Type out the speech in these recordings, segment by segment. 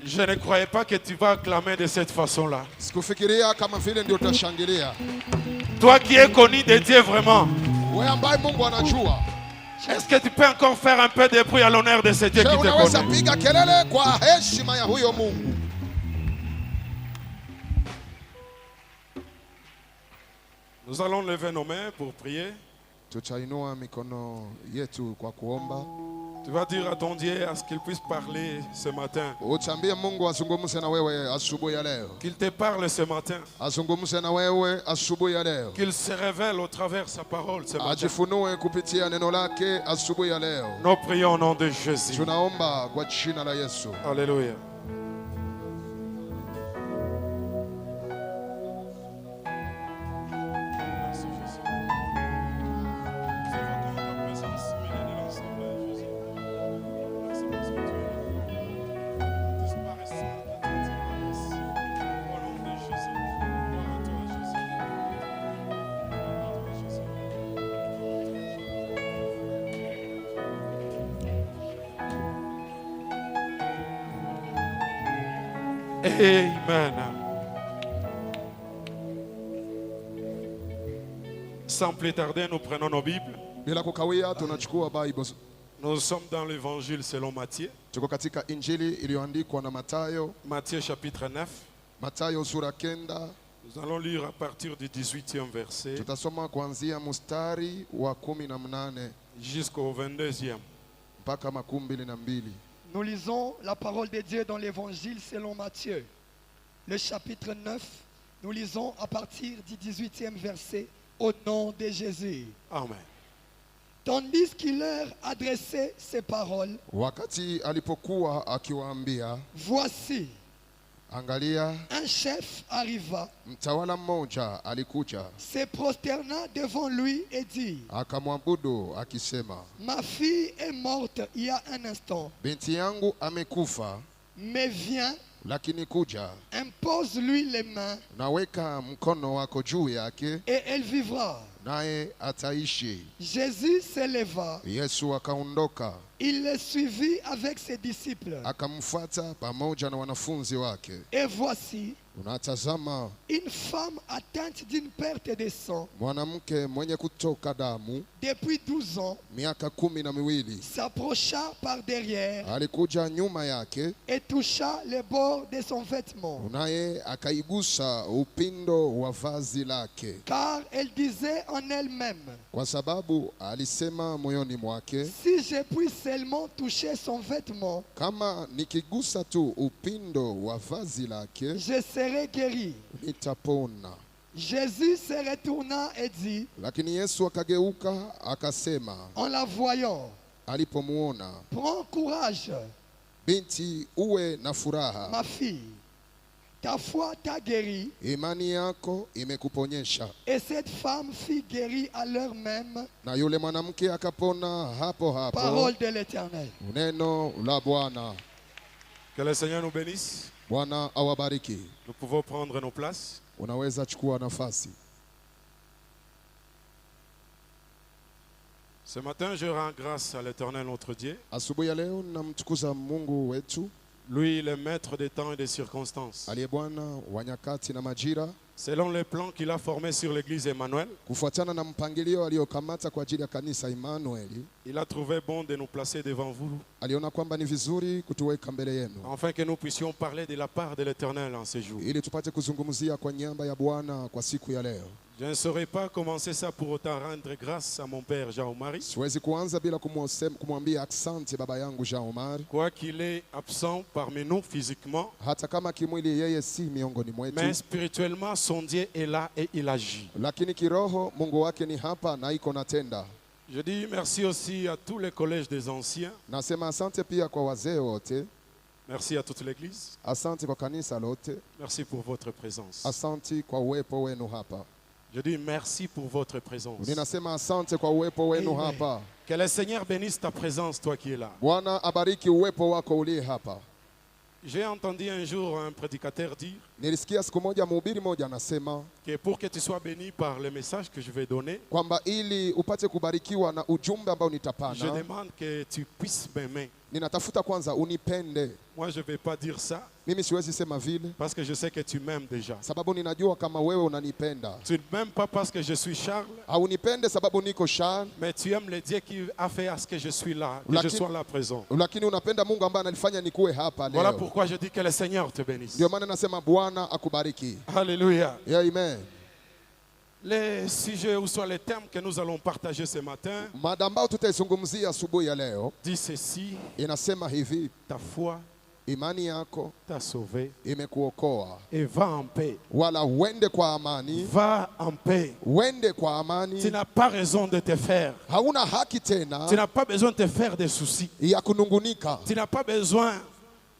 Je ne croyais pas que tu vas acclamer de cette façon-là. Toi qui es connu de Dieu vraiment. Est-ce que tu peux encore faire un peu de bruit à l'honneur de ce Dieu qui te connaît? Nous allons lever nos mains pour prier. Tu vas dire à ton Dieu à ce qu'il puisse parler ce matin. Qu'il te parle ce matin. Qu'il se révèle au travers de sa parole ce matin. Nous prions au nom de Jésus. Alléluia. Amen. Sans plus tarder, nous prenons nos Bibles. Nous sommes dans l'évangile selon Matthieu. Matthieu chapitre 9. Nous allons lire à partir du 18e verset jusqu'au 22e. Nous lisons la parole de Dieu dans l'évangile selon Matthieu, le chapitre 9. Nous lisons à partir du 18e verset au nom de Jésus. Amen. Tandis qu'il leur adressait ces paroles, voici, un chef arriva, se prosterna devant lui et dit, ma fille est morte il y a un instant, mais viens, impose-lui les mains, et elle vivra. Jésus s'éleva. Il le suivit avec ses disciples. Et voici, une femme atteinte d'une perte de sang depuis 12 ans s'approcha par derrière et toucha le bord de son vêtement. Car elle disait en elle-même, si je puis seulement toucher son vêtement, je serai guéri. Jésus se retourna et dit, en la voyant, prends courage, ma fille, ta foi t'a guéri. Et cette femme fut guérie à l'heure même. Parole de l'Éternel. Que le Seigneur nous bénisse. Nous pouvons prendre nos places. Ce matin, je rends grâce à l'Éternel notre Dieu. Lui, le maître des temps et des circonstances. Selon les plans qu'il a formés sur l'église Emmanuel, il a trouvé bon de nous placer devant vous, afin que nous puissions parler de la part de l'Éternel en ce jour. Je ne saurais pas commencer ça pour autant rendre grâce à mon père Jean-Omari. Siwezi kuanza bila kumwambia asante baba yangu Jean Omar. Quoi qu'il est absent parmi nous physiquement, Hata kama kimwili yeye si miongoni mais mwetu, spirituellement son Dieu est là et il agit. lakini kiroho Mungu wake ni hapa na iko natenda. Je dis merci aussi à tous les collèges des anciens. Nasema asante pia kwa wazee wote, Merci à toute l'église. asante kwa kanisa lote, Merci pour votre présence. asante kwa uwepo wenu hapa. Je dis merci pour votre présence. Ninasema asante kwa uwepo wenu Amen. hapa. Que le Seigneur bénisse ta présence, toi qui es là. Bwana abariki uwepo wako uliye hapa. J'ai entendu un jour un prédicateur dire Nilisikia siku moja mhubiri moja anasema que pour que tu sois béni par le message que je vais donner, kwamba ili upate kubarikiwa na ujumbe ambao je nitapana, demande que tu puisses m'aimer. ninatafuta kwanza unipende. Moi, je ne vais pas dire ça Mimi siwezi sema vile parce que je sais que tu m'aimes déjà. sababu ninajua kama wewe unanipenda. Tu ne m'aimes pas parce que je suis Charles, Haunipende sababu niko Charles, mais tu aimes le Dieu qui a fait à ce que je suis là, que je sois là présent. lakini unapenda Mungu ambaye analifanya nikuwe hapa Voilà leo. pourquoi je dis que le Seigneur te bénisse. Ndio maana nasema Bwana akubariki. Alléluia. Amen. Les sujets ou soit les thèmes que nous allons partager ce matin Mada ambayo tutaizungumzia asubuhi ya leo dit ceci: inasema hivi: ta foi imani yako t'a sauvé imekuokoa, et va en paix. wala uende kwa amani, Va en paix. uende kwa Tu amani. n'as pas raison de te faire. Hauna haki tena Tu n'as pas besoin de te faire des soucis. ya kunungunika, Tu n'as pas besoin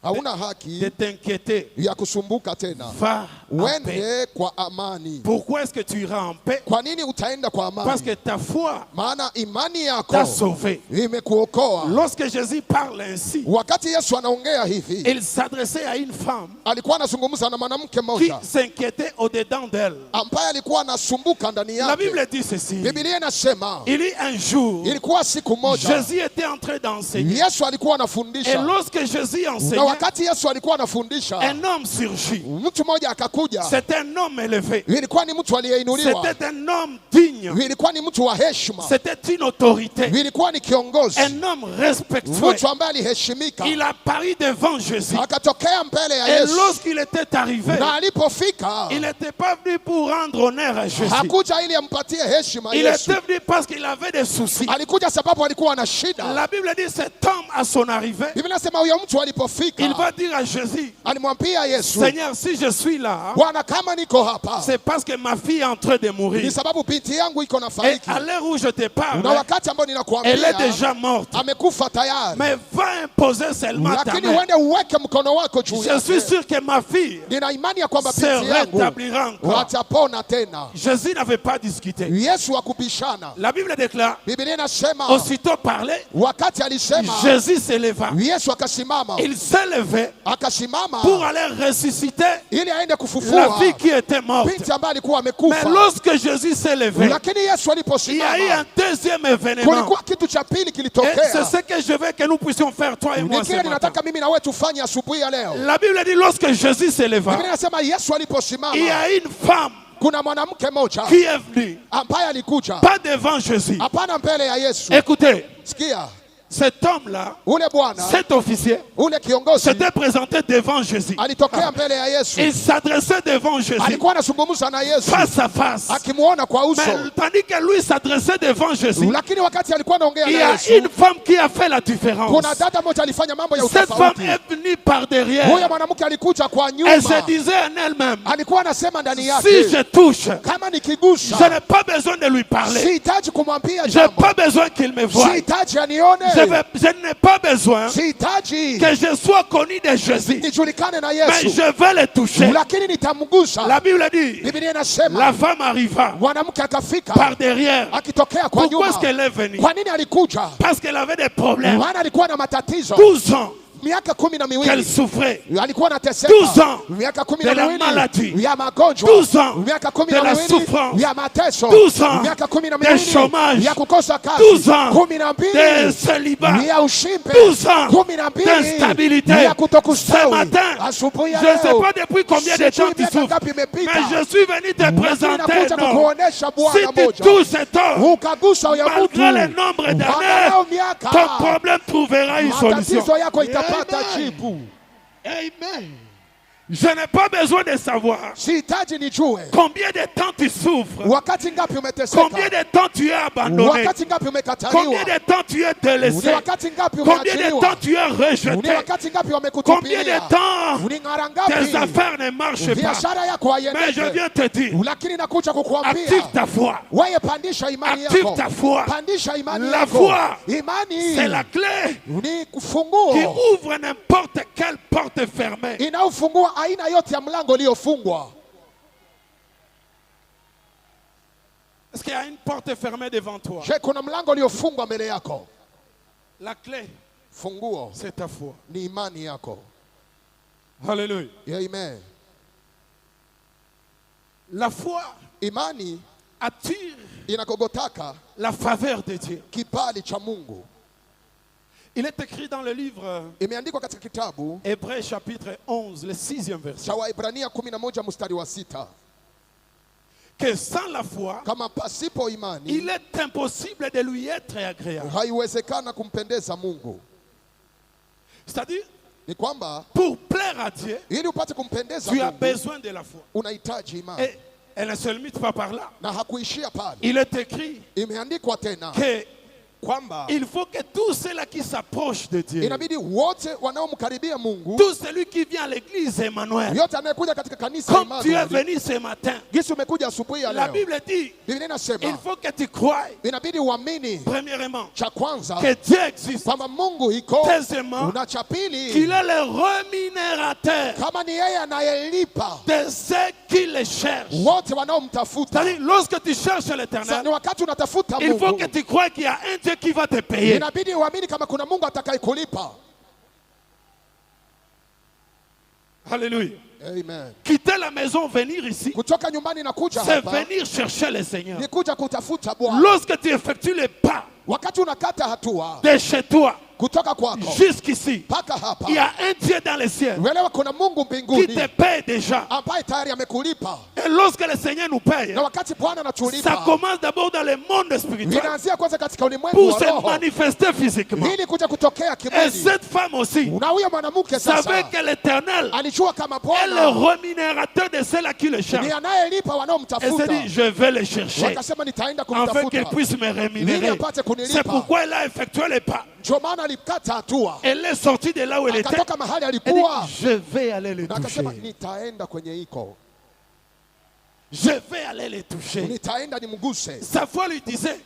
hauna de haki t'inquiéter. ya kusumbuka tena. Va en paix. Uende kwa amani. Pourquoi est-ce que tu iras en paix? Kwa nini utaenda kwa Parce que amani? ta foi Maana imani t'a yako sauvé. imekuokoa. Lorsque Jésus parle ainsi, Wakati Yesu anaongea hivi, il s'adressait à une femme alikuwa anazungumza na mwanamke qui mmoja s'inquiétait au-dedans d'elle. ambaye alikuwa anasumbuka ndani La yake. Bible dit ceci: Biblia inasema il y a un jour, ilikuwa siku moja Jésus était en train d'enseigner. Yesu alikuwa Et anafundisha, lorsque Jésus na enseignait, wakati Yesu alikuwa anafundisha, un homme surgit. mtu mmoja akakuja. C'était un homme élevé. Ilikuwa ni mtu aliyeinuliwa, C'était un homme digne. ilikuwa ni mtu wa heshima, C'était une autorité. ilikuwa ni kiongozi, Un homme respectueux. mtu ambaye aliheshimika. Il apparut devant Jésus. Akatokea mbele ya Et Yesu, lorsqu'il était arrivé, na alipofika il n'était pas venu pour rendre honneur à Jésus. hakuja ili ampatie heshima Il Yesu. était venu parce qu'il avait des soucis. Alikuja sababu alikuwa na shida. La Bible dit cet homme à son arrivée, Biblia inasema huyo mtu il alipofika va dire à Jésus: alimwambia Yesu, Seigneur, si je suis là, Bwana, kama niko hapa c'est parce que ma fille est en train de ni mourir. sababu binti yangu iko na Et fariki, à l'heure où je te parle, na wakati ambao elle est ninakuambia déjà morte. amekufa tayari, Mais va imposer seulement ta lakini main. uende uweke mkono wako juu Je suis yake. sûr que ma fille Nina imani ya kwamba se binti yangu rétablira encore. watapona tena. Jésus n'avait pas discuté. Yesu hakubishana. La Bible déclare, Biblia inasema aussitôt parlé, wakati alisema, Jésus s'éleva. Yesu akasimama, Il s'est levé akasimama pour aller ressusciter ili aende la kufufua fille qui était morte. binti ambaye alikuwa Mais amekufa. lorsque Jésus s'est levé, Lakini Yesu il y a eu aliposimama, un deuxième événement. kulikuwa kitu cha pili Et c'est kilitokea. ce que je veux que nous puissions faire, toi et moi, Ni ce kile matin. ninataka mimi na wewe tufanye asubuhi ya leo. La Bible dit, lorsque Jésus s'éleva, Biblia inasema Yesu il y aliposimama, a une femme kuna mwanamke moja qui est venue, ambaye alikuja, pas devant Jésus. hapana mbele ya Yesu. Écoutez, Sikia, cet homme-là, ule bwana, cet officier, ule kiongozi s'était présenté devant Jésus. alitokea mbele ya Yesu, Il s'adressait devant Jésus, alikuwa anazungumza na Yesu face à face. akimuona kwa uso, Mais tandis que lui s'adressait devant Jésus, lakini wakati alikuwa anaongea il y na a Yesu, une femme qui a fait la différence. kuna dada moja alifanya mambo ya Cette femme utofauti. est venue par Huyo derrière. mwanamke alikuja kwa Elle nyuma, se disait en elle-même, alikuwa anasema ndani si yake, je touche, kama je nikigusa, n'ai pas besoin de lui parler. sihitaji kumwambia Je n'ai jambo, pas besoin qu'il me voie. sihitaji anione, Je n'ai pas besoin sihitaji que je sois connu de Jésus. nijulikane na Mais Yesu, je vais le toucher. lakini nitamgusa. La Bible dit, Biblia la inasema femme arriva mwanamke akafika par derrière. akitokea kwa Pourquoi est-ce nyuma. qu'elle est venue? Kwa nini alikuja? Parce qu'elle avait des problèmes. Maana alikuwa na matatizo 12 ans miaka 12 qu'elle souffrait. alikuwa anateseka 12 ans miaka de la maladie. 12 ya magonjwa, 12 ans miaka de la 12 souffrance. ya mateso, 12 ans miaka de 12 chômage. ya kukosa 12 kazi, ans de 12 célibat. ya ushimbe, 12 ans 12 d'instabilité. ya Ce kutokustawi. matin, Asubuhi ya je ne sais leo, pas depuis combien de temps sijui tu miaka souffres, ngapi imepita, mais je suis venu te lakini présenter nakuja un homme. kukuonesha Si Bwana tu moja, touches cet homme, ukagusa huyo mtu, malgré le nombre d'années, angalau miaka, ton problème trouvera une solution. matatizo yako itapata Amen. jibu. Amen. Je n'ai pas besoin de savoir Sihitaji nijue combien de temps tu souffres. souffres? wakati ngapi umeteseka, Combien de temps tu es abandonné? wakati ngapi Combien umekataliwa, de temps tu es ni délaissé? wakati ngapi Combien de umeachiliwa, temps tu es ni rejeté? wakati ngapi Combien wamekutupilia, de temps ni ng'ara tes ngapi affaires ne marchent pas? biashara yako Mais je haiendeke. viens te dire, Lakini nakuja kukuambia active ta foi. wewe, pandisha imani Active yako, ta foi. pandisha imani La yako. foi, Imani c'est la clé ni qui funguo ouvre n'importe quelle porte fermée. inaofungua aina yote ya mlango uliofungwa. Est-ce qu'il y a une porte fermée devant toi? Je, kuna mlango uliofungwa mbele yako? La clé, Funguo c'est ta foi. ni imani yako. Alléluia. Amen. La foi Imani attire inakogotaka la faveur de Dieu. kibali cha Mungu. Il est écrit dans le livre Imeandikwa katika kitabu Hébreux chapitre 11, le 6e verset, cha Waebrania 11 mstari wa 6, que sans la foi, kama pasipo imani il est impossible de lui être agréable. haiwezekana kumpendeza Mungu. C'est-à-dire, Ni kwamba pour plaire à Dieu, ili upate kumpendeza tu as Mungu besoin de la foi. unahitaji imani. Et elle ne se limite pas par là. Na hakuishia pale, Il est écrit imeandikwa tena que kwamba il faut que tous ceux-là qui s'approchent de Dieu, inabidi wote wanaomkaribia Mungu, tout celui qui vient à l'église Emmanuel, yote anayekuja katika kanisa comme tu es Emmanuel, venu ce matin, gisi umekuja asubuhi ya la leo, Bible dit, Biblia il inasema faut que tu croies, inabidi uamini premièrement, cha kwanza que Dieu existe, kwamba Mungu iko, deuxièmement, na cha qu'il pili est le rémunérateur kama ni yeye anayelipa de ceux qui le cherchent. wote wanaomtafuta. C'est-à-dire, lorsque tu cherches Sasa l'éternel, ni wakati unatafuta il faut Mungu, que tu crois qu'il y a un Dieu qui va te payer. inabidi uamini kama kuna Mungu atakayekulipa. Alléluia. Amen. Quitter la maison, venir ici, Kutoka nyumbani na kuja c'est hapa venir chercher le Seigneur. ni kuja kutafuta Bwana. Lorsque tu effectues les pas Wakati unakata hatua de chez toi kutoka kwako jusqu'ici, mpaka hapa, il y a un Dieu dans les cieux uelewa kuna Mungu qui mbinguni te paye déjà. ambaye tayari amekulipa. Et lorsque le Seigneur nous paye, Na wakati Bwana ça anatulipa, commence d'abord dans le monde spirituel inaanzia kwanza katika ulimwengu pour wa se roho manifester physiquement. ili kuja kutokea Et kimwili. cette femme aussi Na huyo mwanamke savait sasa que l'Éternel alijua kama est le Bwana rémunérateur de ceux-là qui le ni cherchent. anayelipa Elle s'est wanaomtafuta. dit, je vais le chercher Wakasema nitaenda afin qu'il kumtafuta. puisse me rémunérer. apate kunilipa. C'est pourquoi elle a effectué les pas. Ndio maana alikata hatua, Elle est sortie de là où elle était. akatoka mahali Elle alikuwa, dit, je vais aller le na akasema toucher. nitaenda kwenye iko, Je vais aller le toucher. nitaenda nimguse. Sa foi lui disait,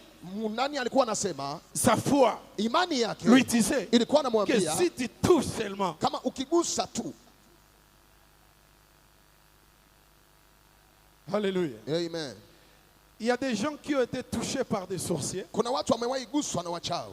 Nani alikuwa anasema? sa foi Imani yake lui disait ilikuwa que namwambia si tu touches seulement, kama ukigusa tu. alléluia. Amen. Il y a des gens qui ont été touchés par des sorciers. Kuna watu wamewahi guswa na wachawi,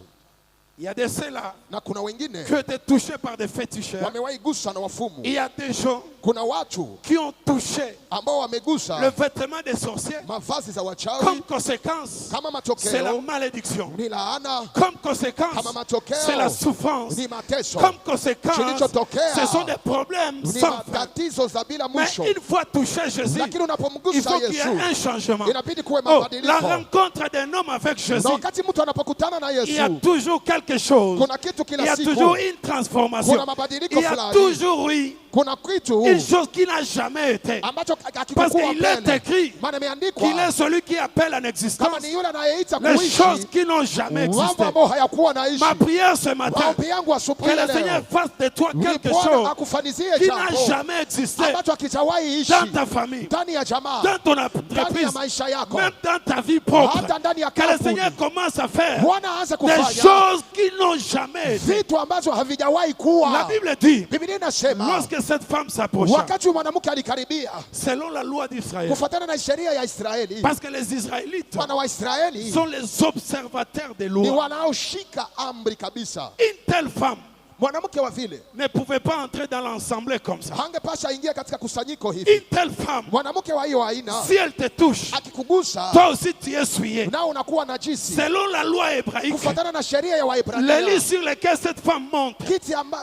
Il y a de ceux-là na kuna wengine qui ont été touchés par des féticheurs. wamewahi guswa na wafumu. Il y a des gens Kuna watu qui ont touché ambao le wamegusa vêtement des sorciers. mavazi za Comme wachawi, conséquence, kama c'est la matokeo malédiction. ni laana, Comme conséquence, kama matokeo c'est la souffrance. ni mateso, Comme conséquence, Kilichotokea ce sont des problèmes ni sans fin. matatizo za bila Mais mwisho. une fois touché Jésus, Lakini il unapomgusa faut qu'il y ait un Yesu changement. inabidi kuwe Oh, la mabadiliko. rencontre d'un homme avec Jésus, Na wakati mtu anapokutana na il y a Yesu, toujours quelque chose. kuna kitu Il y kila a siku, toujours une transformation. kuna mabadiliko Il y a fulani, toujours, oui, kuna kitu une chose qui n'a jamais été. ambacho Parce hakikuwa qu'il est mbele. écrit Maana qu'il imeandikwa est celui qui appelle en kama existence ni yule anayeita les choses kuishi qui n'ont jamais existé. mambo ambayo hayakuwa naishi. Ma prière ce matin, Maombi yangu que asubuhi ya le Seigneur leo fasse de toi ni quelque Bwana chose akufanizie qui n'a jambo jamais existé ambacho hakijawahi ishi dans ta famille, ndani ya jamaa, dans ton ndani ya entreprise, maisha yako, même dans ta vie propre. hata ndani ya Que le kampuni. Seigneur commence à faire Bwana aanze des kufanya choses qui n'ont jamais été. vitu ambazo havijawahi La kuwa. Bible dit, Biblia inasema lorsque cette femme s'approcha, wakati mwanamke alikaribia, selon la loi d'Israël, kufuatana na sheria ya Israeli, parce que les Israélites wana wa Israeli sont les observateurs des ni lois, wanaoshika amri kabisa. une telle femme Mwanamke wa vile ne pouvait pas entrer dans l'assemblée comme ça. hangepasha ingia katika kusanyiko hivi. Une telle femme, Mwanamke wa hiyo aina si elle te touche, akikugusa, toi aussi tu es souillé. nao unakuwa najisi Selon la loi hébraïque, kufuatana na sheria ya le lit Waebrania. sur lequel cette femme monte,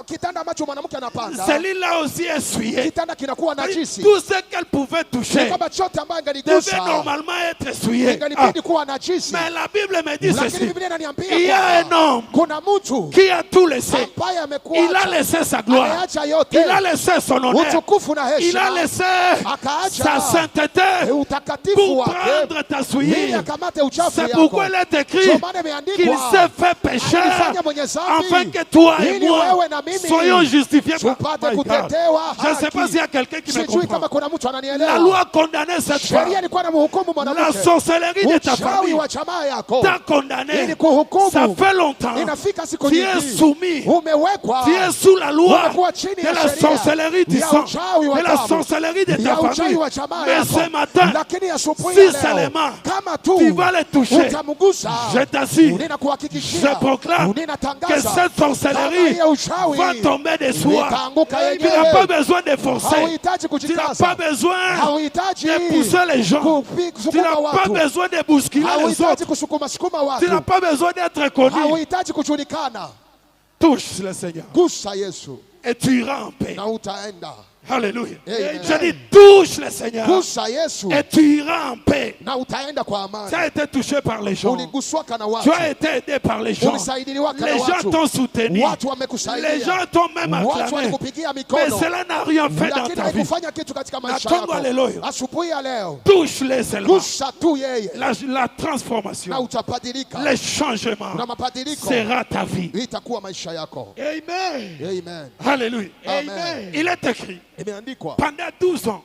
Kitanda ambacho mwanamke anapanda, ce lit-là aussi est souillé. kitanda kinakuwa najisi. Tout ce qu'elle pouvait toucher Kama chote ambayo devait angaligusa normalement être souillé. Ah, ingalibidi kuwa najisi. mais la Bible me dit Lakini ceci. Biblia inaniambia Il y a un kwamba homme kuna mtu qui a tout laissé ambaye ambaye il a laissé sa gloire, ameacha yote, il a laissé son honneur, utukufu na il a heshima, laissé akaacha sa sainteté utakatifu pour wake prendre ta ili souillure. akamate uchafu C'est yako. pourquoi il est écrit Ndio maana qu'il imeandikwa, s'est fait pécheur alifanya mwenye dhambi, afin que toi et ili moi wewe na mimi soyons justifiés par tupate My God. kutetewa Je ne sais pas haki. s'il y a quelqu'un qui me Sijui kama comprend. kuna mtu La ananielewa. loi condamnait cette Sheria femme. ilikuwa inamhukumu La mwanamke. sorcellerie de ta Uchawi famille wa jamaa yako t'a condamné. ili kuhukumu. Ça fait longtemps. Inafika siku Tu es nyingi soumis. umewekwa, Tu es sous la loi umekuwa chini de ya la sheria sorcellerie du ya sang, uchawi wa de la damu, sorcellerie de ta ya uchawi famille. wa jamaa Mais yako. ce matin, Lakini asubuhi si ya leo, seulement kama tu tu vas les toucher, utamgusa, je t'assure, ninakuhakikishia, je proclame que ninatangaza cette sorcellerie kama ya uchawi va tomber de soi. itaanguka Tu n'as yenyewe. pas besoin de forcer. Hauhitaji Tu n'as kujikaza, pas besoin hauhitaji de pousser les gens. Tu kusukuma n'as pas watu, besoin de bousculer les hauhitaji autres. kusukuma Tu n'as watu, pas besoin d'être connu. hauhitaji kujulikana. Touche le Seigneur Gusa Yesu et tu iras en paix. na utaenda. Alléluia. Amen. Je dis touche le Seigneur Gusa Yesu et tu iras en paix. na utaenda kwa amani. Tu as été touché par les gens. Uliguswaka na Tu watu, as été aidé par les gens. ulisaidiliwaka na Les gens watu, t'ont soutenu. watu Les wamekusaidia, gens t'ont même watu acclamé. walikupigia Mais mikono, cela n'a rien fait dans lakini ta vie. haikufanya kitu katika maisha Natongo yako. haleluya. Asubuhi ya leo Touche-les seulement. gusa tu yeye La na transformation, utabadilika, les changements na mabadiliko sera ta vie. itakuwa maisha yako. Amen. Amen. Alléluia. Amen. Il est écrit, Imeandikwa pendant 12 ans,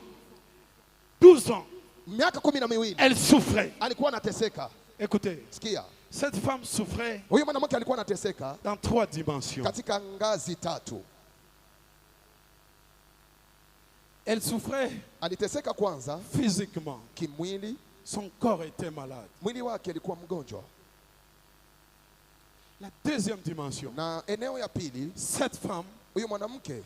12 ans, miaka 12 elle souffrait. alikuwa anateseka. Écoutez, Sikia, cette femme souffrait huyu mwanamke alikuwa anateseka dans 3 dimensions. katika ngazi tatu. Elle souffrait Aliteseka kwanza physiquement. kimwili, Son corps était malade. mwili wake alikuwa mgonjwa, La deuxième dimension, na eneo ya pili, cette femme, huyu mwanamke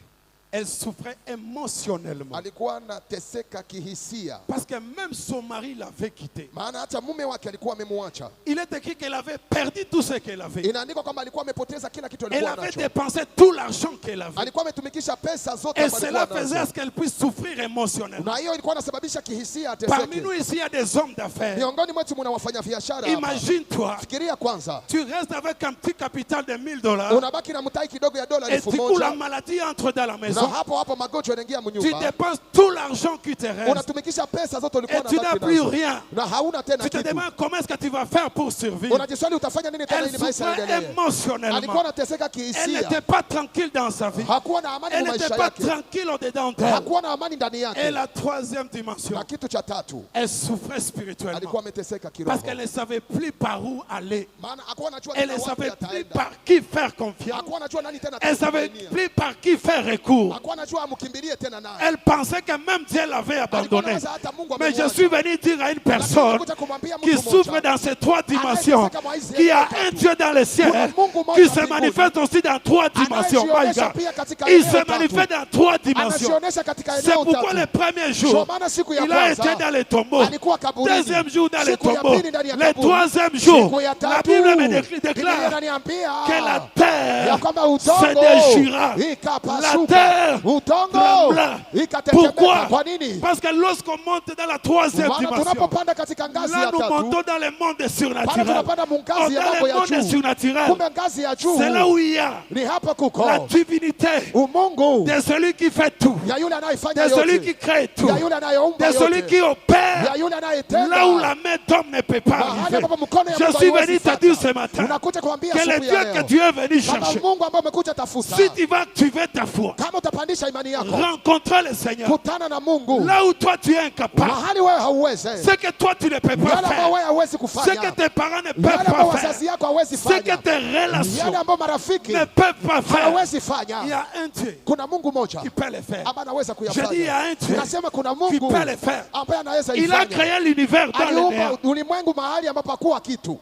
elle souffrait émotionnellement. alikuwa anateseka kihisia, Parce que même son mari l'avait quittée. maana hata mume wake alikuwa amemwacha. Il est écrit qu'elle avait perdu tout ce qu'elle avait. Inaandikwa kwamba alikuwa amepoteza kila kitu Elle alikuwa avait nacho, dépensé tout l'argent qu'elle avait. alikuwa ametumikisha pesa zote Et ambazo cela alikuwa faisait à nazo, ce qu'elle puisse souffrir émotionnellement. na hiyo ilikuwa inasababisha kihisia Parmi ateseke. nous ici, il y a des hommes d'affaires. Miongoni mwetu mna wafanya biashara hapa. Imagine-toi, Fikiria kwanza, tu restes avec un petit capital de 1000 $. unabaki na mtai kidogo ya dola Et 1000 du coup, la moja, maladie entre dans la na maison. hapo hapo magonjwa yanaingia Tu mnyumba, dépenses tout l'argent qui te reste. unatumikisha pesa zote ulikuwa Et tu n'as unabaki plus nazo, rien. na hauna tena Tu te kitu. demandes comment est-ce que tu vas faire pour survivre. Unajiswali utafanya nini tena Elle ili maisha souffrait yaendelee. Alikuwa émotionnellement. anateseka Elle kihisia, n'était pas tranquille dans sa vie. hakuwa na amani Elle kwa n'était maisha pas yake, tranquille au-dedans d'elle. hakuwa na amani ndani Et yake. la troisième dimension, Na kitu cha tatu, elle souffrait spirituellement. alikuwa ameteseka Parce kiroho, qu'elle ne savait plus par où aller. maana hakuwa anajua Elle tena ne wapi savait plus ataenda, par qui faire confiance. hakuwa anajua nani tena Elle ne savait atatumainia, plus par qui faire recours. hakuwa anajua amkimbilie tena naye. Elle pensait que même Dieu l'avait Alikuwa abandonné. anawaza hata Mungu Mais je amemwacha. suis venu dire à une Lakini personne nilikuja kumwambia qui mtu souffre mmoja, dans ces 3 dimensions, qui a un Dieu dans le ciel, Kuna Mungu mmoja qui se mbinguni, manifeste aussi dans 3 dimensions. My anayejionyesha God. pia katika Il eneo se tatu. manifeste dans 3 dimensions. Anajionyesha katika C'est eneo pourquoi tatu. le premier Ndio jour, maana siku ya il a été kwanza dans les tombeaux. alikuwa kaburini. Deuxième jour dans les Siku ya tombeaux. pili ndani ya Le kaburi. troisième jour, Siku ya la tatu, Bible me Biblia déclare inaniambia que la ya terre kwamba se udongo déchira. La ikapasuka, terre udongo trembla. ikatetemeka. Pourquoi? Kwa nini? Parce que lorsqu'on monte dans la troisième Maana dimension, tunapopanda katika ngazi là ya nous tatu, montons dans le monde pale surnaturel. tunapanda Oh, mungazi ya dans mambo le ya monde juu. surnaturel, Kumbe ngazi ya juu c'est là où il y a ni hapa kuko la divinité umungu de celui qui fait tout, ya yule anayefanya de celui qui yote, crée tout, ya yule anayeumba de celui yote, qui opère ya yule anayetenda là où la main d'homme ne peut pas mahali arriver. ambapo mkono ya Je Mungu suis haiwezi venu te fika. dire ce matin Unakuja kuambia que le asubuhi Dieu ya que leo, tu es venu kama chercher, Mungu ambaye umekuja tafuta, si tu vas activer ta foi, kama utapandisha imani yako, rencontrer le Seigneur, kutana na Mungu là où toi tu es incapable, mahali wewe hauwezi, ce que toi tu ne peux pas yale ambayo faire, wewe hauwezi ce que kufanya, tes parents ne yale peuvent ambayo pas faire, wazazi yako hawezi ce que fanya, tes relations yale ambayo marafiki ne peuvent pas faire. hawezi Il y fanya. a un Dieu Kuna Mungu moja qui peut le faire. ambaye anaweza Je dis il y a kuyafanya. un Dieu Nasema kuna qui Mungu peut le faire. ambaye anaweza Il a ifanya. créé l'univers dans le Aliumba néant. ulimwengu mahali ambapo hakuwa kitu.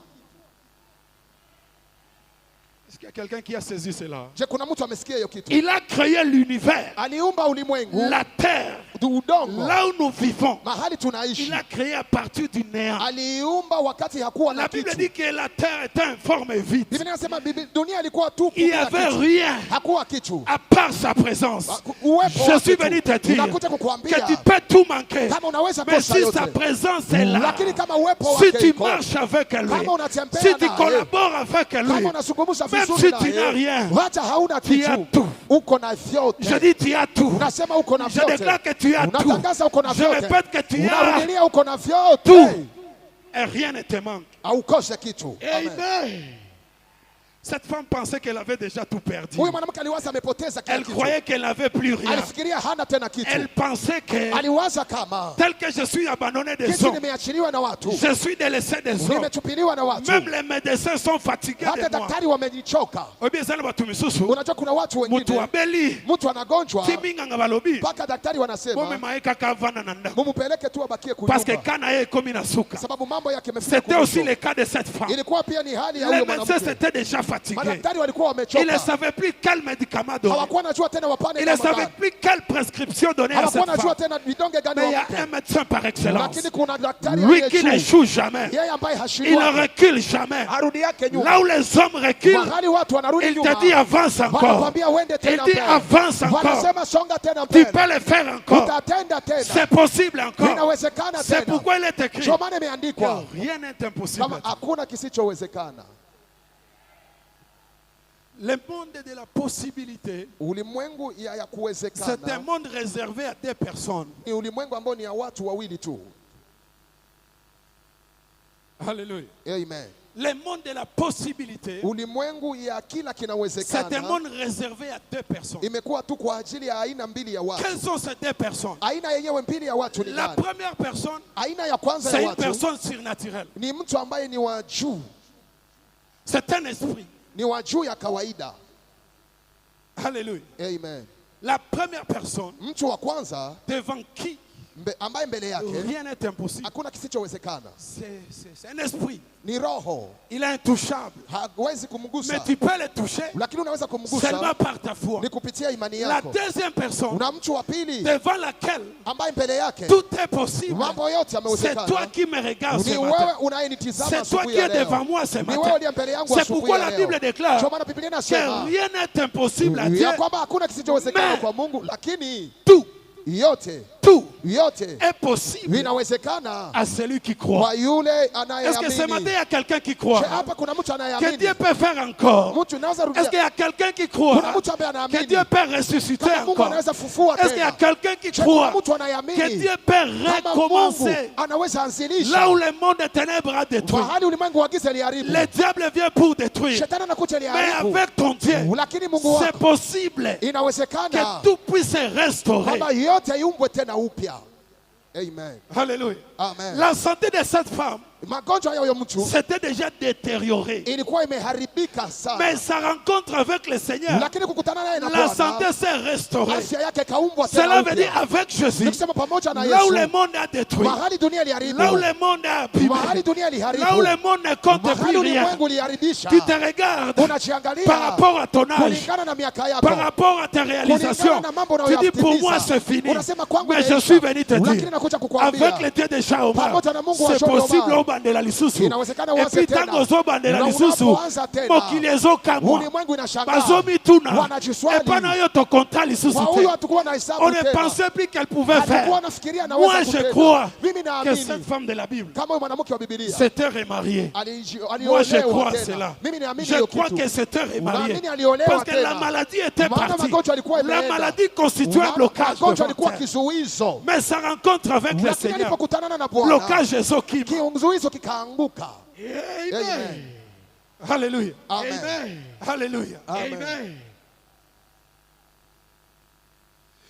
Est-ce qu'il y a quelqu'un qui a saisi cela? Je, kuna mtu amesikia hiyo kitu? Il a créé l'univers, Aliumba ulimwengu, la terre, udongo là où nous vivons, mahali tunaishi il a créé à partir du néant. aliumba wakati hakuwa na La Bible kitu. dit que la terre était informe et vide. Biblia inasema dunia ilikuwa tupu Il n'y bila avait kitu. rien Hakuwa kitu. à part sa présence. Uwepo Je wake suis tu. venu te dire Ninakuja kukuambia que tu peux tout manquer. kama unaweza Mais kosa si yote. sa présence est là, Lakini kama uwepo si wake tu iko, marches avec lui, kama unatembea si tu naye, collabores avec kama lui, unazungumza même vizuri si tu n'as naye, rien, hata hauna tu as kitu, tout. uko na vyote. Je dis tu as tout. Unasema uko na Je vyote. déclare que tu as tout. Unatangaza uko na Je vyote. répète que tu as Unarudilia uko na vyote. tout. Et rien ne te manque. Haukose kitu. Amen. Amen. Cette femme pensait qu'elle avait déjà tout perdu. Huyu mwanamke aliwaza amepoteza kila Elle kitu. croyait qu'elle n'avait plus rien. Alifikiria hana tena kitu. Elle pensait que, Aliwaza kama tel que je suis abandonné des kiti hommes, nimeachiliwa na watu, je suis délaissé des hommes. nimetupiliwa na watu, Même les médecins sont fatigués hata de moi. daktari wamenichoka. Obi sana watu misusu. Unajua kuna watu Mutu wengine abeli. mtu anagonjwa Timinga nga balobi. mpaka daktari wanasema Mome maeka kavana na ndako. mumupeleke tu abakie Parce que kunyumba, kana ye komi na suka. sababu mambo yake yamefika C'était aussi kumwisho. le cas de cette femme. Ilikuwa pia ni hali ya Les huyo médecins mwanamke. s'étaient déjà fatigués. Madaktari walikuwa Ils ne wamechoka, savaient plus quel médicament donner. hawakuwa najua tena wapane Ils ne kama savaient gani, plus quelle prescription donner à hawakuwa cette najua femme. tena vidonge gani Mais il y a wampe. un médecin par excellence. Lakini kuna daktari Lui qui aliye juu, n'échoue jamais. yeye ambaye Il ne hashindwa, recule jamais. arudi yake Là nyuma. où les hommes reculent, Mahali watu wanarudi il te nyuma, dit avance encore. wanakwambia uende Il tena dit mbele. avance encore. Wanasema songa tena Tu mbele, peux le faire encore. utatenda tena, C'est possible encore. inawezekana C'est tena. pourquoi il est écrit Ndio maana que imeandikwa rien n'est impossible. kama hakuna kisichowezekana. Le monde de la possibilité, Ulimwengu ya c'est un kuwezekana monde réservé à des personnes. ni ulimwengu ambao ni ya watu wawili tu. Alléluia. Amen. Le monde de la possibilité, Ulimwengu ya kila c'est un kinawezekana monde réservé à deux personnes. imekuwa tu kwa ajili ya aina mbili ya watu. Quelles sont ces deux personnes? Aina yenyewe mbili ya watu ni La gani? première personne, Aina ya kwanza c'est ya une watu personne surnaturelle. ni mtu ambaye ni wa juu, C'est un esprit. ni wa juu ya kawaida. Alléluia. Amen. La première personne Mtu wa kwanza devant qui ambaye mbele yake rien n'est impossible, hakuna kisichowezekana c'est un esprit. ni roho, Il est intouchable. hawezi Mais kumgusa, tu peux le toucher lakini unaweza seulement kumgusa par ta foi. ni kupitia imani La yako. deuxième personne Una mtu wa pili devant laquelle ambaye mbele yake tout est possible, mambo yote c'est toi yamewezekana. qui me regardes Ni ce wewe matin. unayenitizama C'est toi asubuhi qui ya es devant leo, moi ce ni wewe matin. uliye mbele yangu C'est asubuhi pourquoi ya la leo. Bible déclare Ndio maana Biblia que inasema rien n'est impossible à Dieu. ya kwamba hakuna kisichowezekana Mais kwa Mungu, lakini Tout, yote tout est possible vinawezekana à celui qui kwa croit. yule Est-ce que ce matin il anayeamini. y a quelqu'un qui Je, croit hapa kuna mtu que anayeamini. Dieu peut faire encore? Mtu naweza Est-ce qu'il y rudia. a quelqu'un qui Kuna croit mtu ambaye que anaamini Dieu peut ressusciter kama Mungu encore? anaweza fufua Est-ce qu'il y a tena. quelqu'un qui Je, kuna croit mtu que anayeamini Dieu peut kama Mungu recommencer anaweza là anzilisha où le monde des ténèbres a détruit? mahali ulimwengu wa giza liharibu. Le diable vient pour détruire. Shetani anakuja Mais liharibu, avec ton Dieu, lakini Mungu c'est wako possible inawezekana que tout puisse se restaurer. kama yote iumbwe tena upya. Amen. Alléluia. Amen. La santé de cette femme Magonjwa ya huyo mtu s'était déjà détériorée. ilikuwa imeharibika sana, Mais sa rencontre avec le Seigneur, lakini kukutana naye na la santé Bwana, s'est restaurée. afya yake kaumbwa Cela tena veut dire upya. avec Jésus, Nikisema pamoja na là où le Yesu, monde a détruit, mahali dunia iliharibu, là où le monde a abîmé, mahali dunia là où iliharibu, le monde ne compte mahali plus rien, ulimwengu uliharibisha, tu te regardes unajiangalia par rapport à ton âge, kulingana na miaka yako, par rapport à ta réalisation. kulingana na mambo Tu dis pour moi unayoyatimiza. c'est fini. Unasema kwangu Mais je imeisha. suis venu te Lakini dire, nakuja kukuambia, avec le Dieu de Shaoma, pamoja na Mungu wa c'est Shaoma, possible au bandela lisusu. inawezekana Et uanze puis tena. tango ozobandela Na lisusu, unapoanza tena, mokili ezokamwa, ulimwengu inashangaa, bazomituna, wanajiswali, epa na yo tokonta lisusu kwa te. huyo hatukuwa na hesabu On ne tena. pensait plus qu'elle pouvait faire. Hatukuwa nafikiria anaweza Moi je kutenda. crois Mimi que naamini cette femme de la Bible kama huyo mwanamke wa Biblia s'était remariée. Moi je aliolewa crois tena. cela. Mimi naamini Je hiyo crois kitu. qu'elle s'était remariée. Naamini aliolewa Parce que tena. la maladie était Maana partie. magonjwa yalikuwa La imeenda. maladie constituait un blocage Magonjwa devant yalikuwa elle. kizuizo, Mais sa rencontre avec le lakini Seigneur, alipokutana na Bwana, blocage ezokima. kizuizo kikaanguka. Amen. Alléluia. Amen. Alléluia. Amen.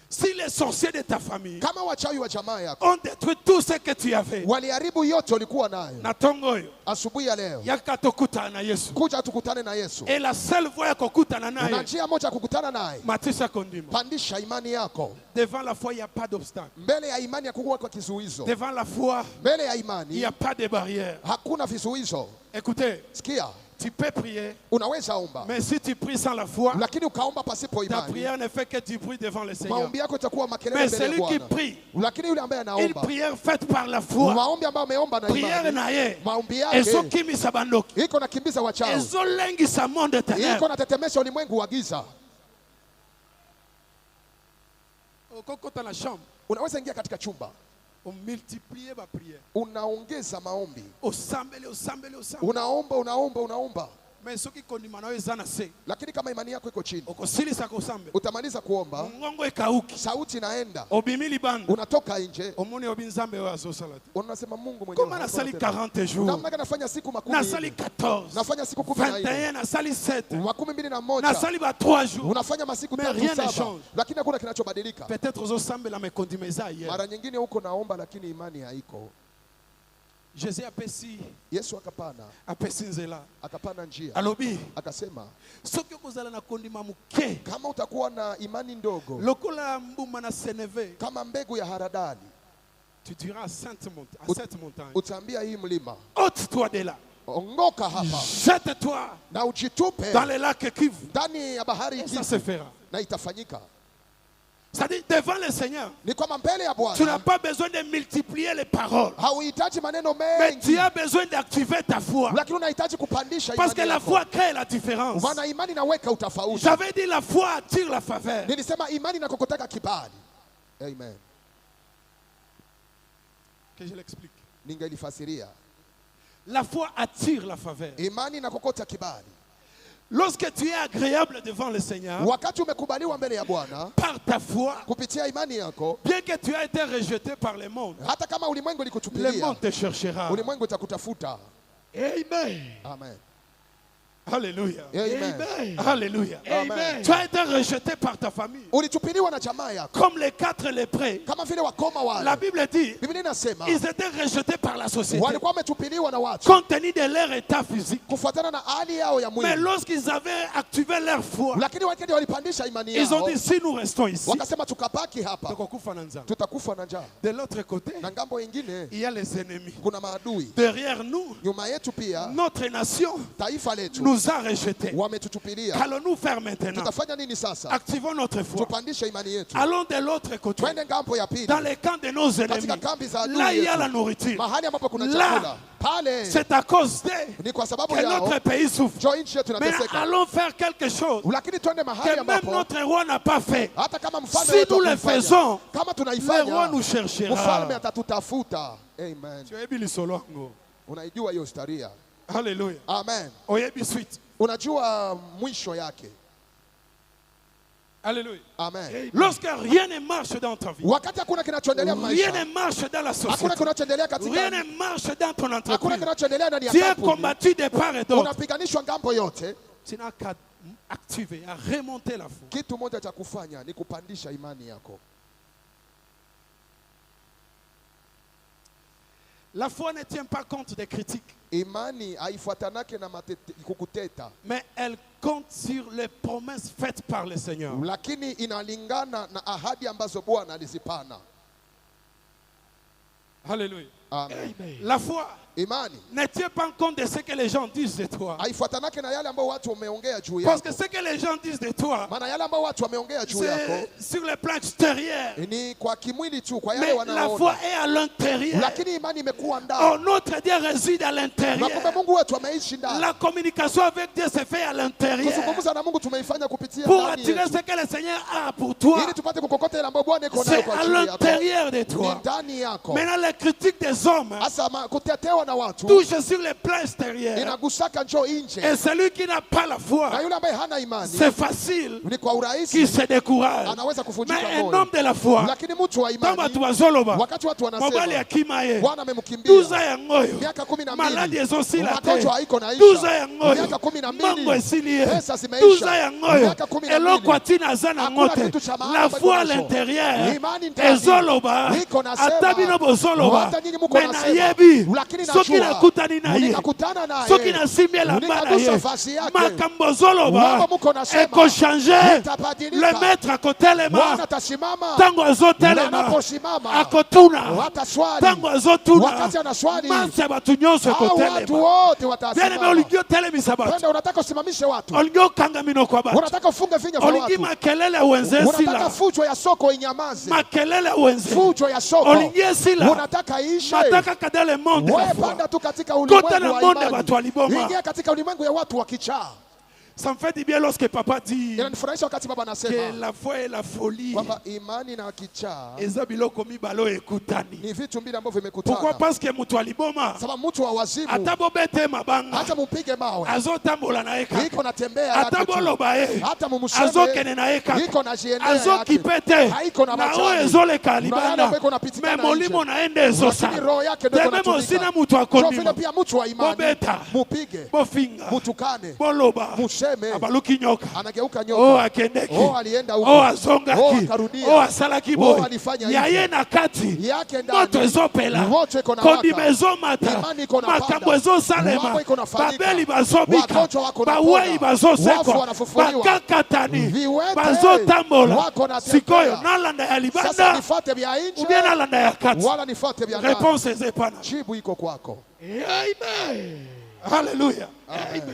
Si les sorciers de ta famille Kama wachawi wa jamaa yako ont détruit tout ce que tu avais, waliharibu yote ulikuwa nayo, na tongoyo asubuhi ya leo yakatokutana na Yesu. kuja tukutane na Yesu. Et la seule voie ya kukutana Na naye, njia moja ya kukutana naye, Matisha Kondima. pandisha imani yako. Devant la foi, il n'y a pas d'obstacle. Mbele ya imani ya kuwa kwa kizuizo, Devant la foi, mbele ya il n'y imani a pas de barrière. hakuna vizuizo. Écoutez, Sikia, tu peux prier, unaweza omba, mais si tu pries sans la foi, lakini ukaomba pasipo ta imani, prière ne fait que du bruit devant le Seigneur. maombi yako itakuwa makelele Mais mbele ya celui qui Bwana. prie, Lakini yule ambaye une anaomba, prière faite par la foi, maombi ambayo ameomba na prière imani, naye, maombi yake ezokimisa bandoki, iko nakimbiza wachawi, ezolengisa monde iko éternel. natetemesha ulimwengu wa giza. Okokota na chambre, Unaweza ingia katika chumba, multiplier ma prière. unaongeza maombi, Osambele, osambele, osambele. unaomba, Mais soki kondima na eza na se, lakini kama imani yako iko chini, okosilisa kosambela. utamaliza kuomba, Ngongo ekauki, sauti inaenda, obimi libanda. unatoka nje, Omoni obi nzambe oyo azosala te. unasema Mungu mwenyewe. Koma nasali 40 jours, Namna gani nafanya siku makumi nasali 14, nafanya siku 14, 21, nasali 7, makumi mbili na moja, nasali ba 3 jours. unafanya masiku Mais 3 rien ne 7, change. lakini hakuna kinachobadilika. Peut-être ozosambela me kondimeza hier. Mara nyingine huko naomba, lakini imani haiko. Jésus apesi, Yesu akapana, apesi nzela. akapana njia, Alobi, akasema soki okozala na kondima muke, kama utakuwa na imani ndogo lokola mbuma na seneve, kama mbegu ya haradali, tu diras à cette montagne, utaambia hii mlima, ôte-toi de là, ongoka hapa jette-toi na ujitupe dans le lac Kivu. ndani ya bahari Et ça Kivu, se fera. na itafanyika. C'est-à-dire, devant le Seigneur, Ni kwamba mbele ya tu n'as Bwana pas besoin de multiplier les paroles, hauhitaji maneno mais tu mengi, as besoin d'activer ta foi. lakini unahitaji kupandisha Parce que imani la yako. foi crée la différence. Maana imani inaweka utofauti. J'avais dit la foi attire la faveur. Nilisema imani inakokotaka kibali. Amen. Que je l'explique. Ningelifasiria. La foi attire la faveur. Imani inakokota kibali. Lorsque tu es agréable devant le Seigneur, Wakati umekubaliwa mbele ya Bwana par ta foi, kupitia imani yako, bien que tu aies été rejeté par le monde, hata kama ulimwengu le likutupilia, monde te cherchera. ulimwengu utakutafuta. Amen. Amen. Alléluia. Amen. Amen. Alléluia. Amen. Tu as été rejeté par ta famille. Ulitupiliwa na jamaa yako, Comme les 4 lépreux. kama vile wakoma La wale. Bible dit, Biblia inasema ils étaient rejetés par la société, walikuwa wametupiliwa na watu compte tenu de leur état physique. kufuatana na hali yao ya Mais mwili, lorsqu'ils avaient activé leur foi, lakini wakati walipandisha imani ils ont yao, dit, si nous restons ici, wakasema tukabaki hapa tutakufa na njaa. tutakufa na njaa. De l'autre côté, Na ngambo ingine il y a les ennemis. kuna maadui Derrière nous, nyuma yetu, pia notre nation taifa letu nous a rejetés. wametutupilia. Qu'allons-nous faire maintenant? Tutafanya nini sasa? Activons notre foi. Tupandishe imani yetu, Allons de l'autre côté, twende ngambo ya pili, dans les camps de nos ennemis. katika kambi za adui Là, il y a yetu, la nourriture. mahali ambapo kuna Là, chakula pale. c'est à cause d'eux Ni kwa sababu que yao notre pays souffre. ndio nchi yetu Mais inateseka, allons faire quelque chose lakini twende mahali que même ambapo notre roi n'a pas fait. hata kama mfalme Si wetu nous le hakuifanya, faisons, kama Le roi tunaifanya, nous cherchera. mfalme atatutafuta. Amen. Tu as vu le solo ngo. Unaijua hiyo historia? Alléluia. Amen. Oyebi suite. Unajua mwisho yake? Alléluia. Amen. Lorsque rien ne marche dans ta vie, Wakati hakuna kinachoendelea rien maisha, ne marche dans la hakuna société, kinachoendelea rien katika, ne marche dans ton hakuna entreprise, kinachoendelea ndani ya tu es kampuni, combattu de part et d'autre. unapiganishwa ngambo yote, Tu n'as qu'à activer, à remonter la foi. kitu moja cha kufanya ni kupandisha imani yako. La foi ne tient pas compte des critiques, Imani haifuatanake na kukuteta, mais elle compte sur les promesses faites par le Seigneur. lakini inalingana na ahadi ambazo Bwana alizipana. Alléluia. Amen. La foi Imani ne tient pas compte de ce que les gens disent de toi. haifuatanake na yale ambayo watu wameongea juu Parce yako, que ce que les gens disent de toi, maana yale ambayo watu wameongea juu yako c'est sur le plan extérieur. ni kwa kimwili tu, kwa yale Mais la foi wanaoona, est à l'intérieur. lakini imani imekuwa Oh, ndani, notre Dieu réside à na l'intérieur. kumbe Mungu wetu ameishi ndani. La communication avec Dieu se fait à l'intérieur. Kuzungumza na Mungu tumeifanya kupitia Pour ndani attirer yetu, ce que le Seigneur a pour toi, ili tupate kukokota ile ambayo Bwana iko nayo c'est kwa à ajili yako, l'intérieur de ni toi. ndani yako. Maintenant, les critiques des hommes Hasa kutetewa na watu touchent sur le plan extérieur. inagusaka njoo nje, Et celui qui n'a pas la na foi, yule ambaye hana imani c'est facile ni kwa qu'il urahisi se décourage. anaweza kuvunjika Mais un moyo, homme de la foi, lakini mtu wa kama imani, tuwazoloba, wakati watu mobali wanasema akima ye, Bwana 12 amemkimbia ya ngoyo, miaka 12, maladi ezosila te, magonjwa haiko 12 naisha, ya ngoyo, miaka mango 12, esili ye, pesa 12 zimeisha, ya ngoyo, miaka 12, eloko atina aza na hakuna ngote. kitu cha maana La ambacho foi à nacho. l'intérieur Imani ndani ezoloba, iko nasema, ata bino bozoloba, hata nyinyi mko me nasema, nayebi lakini ce soki nakutani na ye, unikakutana naye, soki nasimbi elamba na unikagusa ye, vazi yake, makambo zoloba mambo muko nasema ekochange, itabadilika. le maître akotelema, Bwana atasimama, tango na azotelema anaposimama akotuna, wataswali, tango azotuna wakati anaswali mansa batu nyonso hao watu ekotelema. wote Bien-aimé, watasimama. olingi otelemisa batu, Twende, unataka usimamishe watu, olingi okanga minoko ya batu, unataka ufunge vinywa vya olingi watu, makelele wenze unataka esila, fujo ya soko inyamaze, makelele wenze fujo ya soko olingi esila, unataka ishe. mataka kadele monde Wewe la foi. panda tu katika Kota ulimwengu na wa monde batu imani, waliboma. ingia katika ulimwengu ya watu wa kichaa. Ça me fait du bien lorsque papa dit Inanifurahisha wakati baba que anasema la foi et la folie kwamba imani na kichaa eza biloko mibalo ekutani. ni vitu mbili ambavyo Pourquoi? vimekutana. Parce que mutu aliboma Sababu mtu wa wazimu ata bobete mabanga hata mumpige mawe azotambola na ye kaka, iko natembea ata yake tu, boloba ye hata mumuseme azokene na ye kaka, iko na jiendea azokipe yake, te haiko na na oyo majani, ezoleka na yale libanda, ambayo iko napitikana me nje. molimo naende ezosala Lakini roho yake ndio te meme inatumika. osina mutu Ndio vile akondima pia mtu wa imani bobeta mupige, bofinga mutukane, boloba museme, abaluki nyoka anageuka o nyoka, akendeki alienda o huko, azongaki akarudia, o asalaki boye alifanya ya hivyo. ye na kati yake moto ndani ezopela moto iko na kondima waka, ezomata imani iko na makambo panda, ezosalema mambo iko nafanyika, babeli bazobika wagonjwa wako na bawei pona, wafu bazosekwa wanafufuliwa, bakakatani viwete bazotambola wako na sikoyo tembea. nalanda ya Sasa libanda nifuate vya ubie nje nalanda ya kati. wala nifuate vya ndani? Réponse ezepana. Jibu iko kwako. Amen. Haleluya.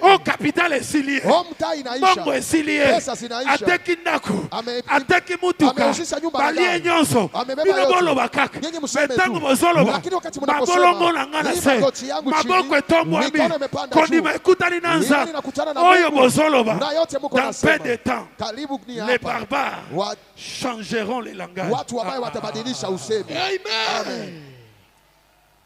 O capital esili. O mtaa inaisha, Bongo esili. pesa zinaisha, Ateki ndako. Ame- Ateki mutuka. ameuzisha nyumba na Balie gari, nyonso. amebeba Bino yote. bolo bakaka. Nyinyi mseme Betango tu. bozoloba. Lakini wakati mnaposema, Mabolongo na ngana hii se. magoti yangu chini, Maboko etombwa mikono mi. imepanda Kondima juu. ekutani na Imani nza. inakutana na Oyo Mungu. bozoloba. Na yote muko Dans nasema. peu de temps. Karibu ni Les hapa. barbares changeront les langages. Watu ambao watabadilisha usemi. Amen.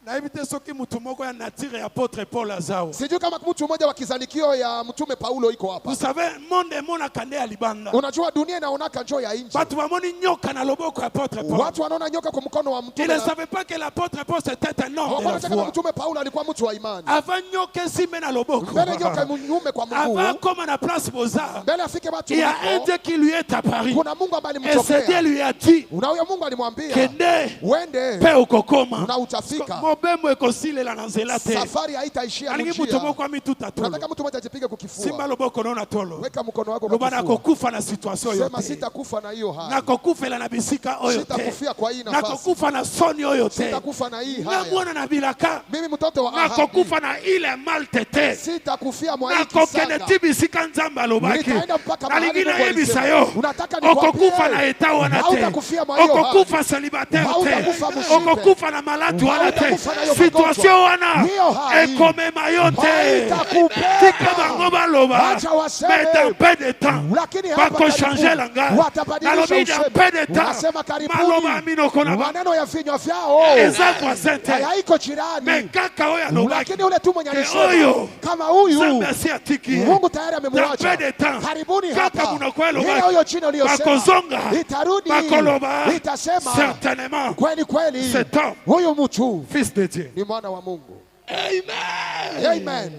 Na ibite soki mutu moko ya nature ya apôtre Paul azao. Sijui kama mtu mmoja wa kizanikio ya mtume Paulo iko hapa. Vous savez, monde mona kande ya libanda. Unajua dunia inaonaka njoo ya nje. Batu bamoni nyoka na loboko ya apôtre Paul. Watu wanaona nyoka kwa mkono wa Ils mtume. ne savaient pas que l'apôtre Paul c'était un homme de la Hawakuona kama foi. mtume Paulo alikuwa mtu wa imani. Avant nyoka sime na loboko. Mbele nyoka mnyume kwa Avant mguu. comme na place Beaux-Arts. Mbele afike watu Il y a un huko. Dieu qui lui est apparu. Kuna Mungu ambaye Et ce Dieu alimtokea. lui a dit Na huyo Mungu alimwambia, kende uende pe ukokoma. na utafika. Mobembo ekosile la nanzela te. Safari haitaishia Alingi mutu njia. moko ami tuta tolo. Nataka mtu mmoja ajipige kukifua. Simba loboko nona tolo. Weka mkono wako kwa Loba na kifua. kokufa na situation Sema yote. sitakufa na hiyo hali. Nakokufela na bisika oyo te. Sitakufia kwa hii nafasi. Nakokufa na soni oyo te. Sitakufa na hii haya. Namwana na bilaka. Mimi mtoto wa Ahabu. Nakokufa na ile maltete. Sitakufia mwa hii Nakokende kisanga. ti bisika nzambe alobaki. Nitaenda mpaka mahali Nalingi Mungu nayebisa alisema. yo. Unataka nikwambie? Okokufa na eta wana te. Hautakufia mwa hiyo Okokufa hali. célibataire te. Hautakufa mshibe. Okokufa na malatu wana te. Hautakufa na hiyo Situation magonjwa. wana Hiyo hali. ekomema yo te. Haitakupenda. Tika bango baloba. Acha waseme. Mais dans peu de temps. Lakini hapa Bako changer karibu langage. watabadilisha Nalobi dans peu de usemi. temps. Unasema karibuni. Maloba amino kona ba. Maneno ya vinywa vyao Eza voisin te. haiko jirani. Mais kaka oyo alobaki. Lakini ule tu mwenye Ke alisema oyo. kama huyu Zambe asi atiki. Mungu tayari Dans amemwacha. peu de temps. Karibuni Kaka hapa. munakuwa Ile lobaki. huyo chini uliyosema Bakozonga. itarudi. Bakoloba. Itasema Certainement. kweli kweli Cet homme, huyu mtu fils de Dieu. ni mwana wa Mungu. Amen. Amen.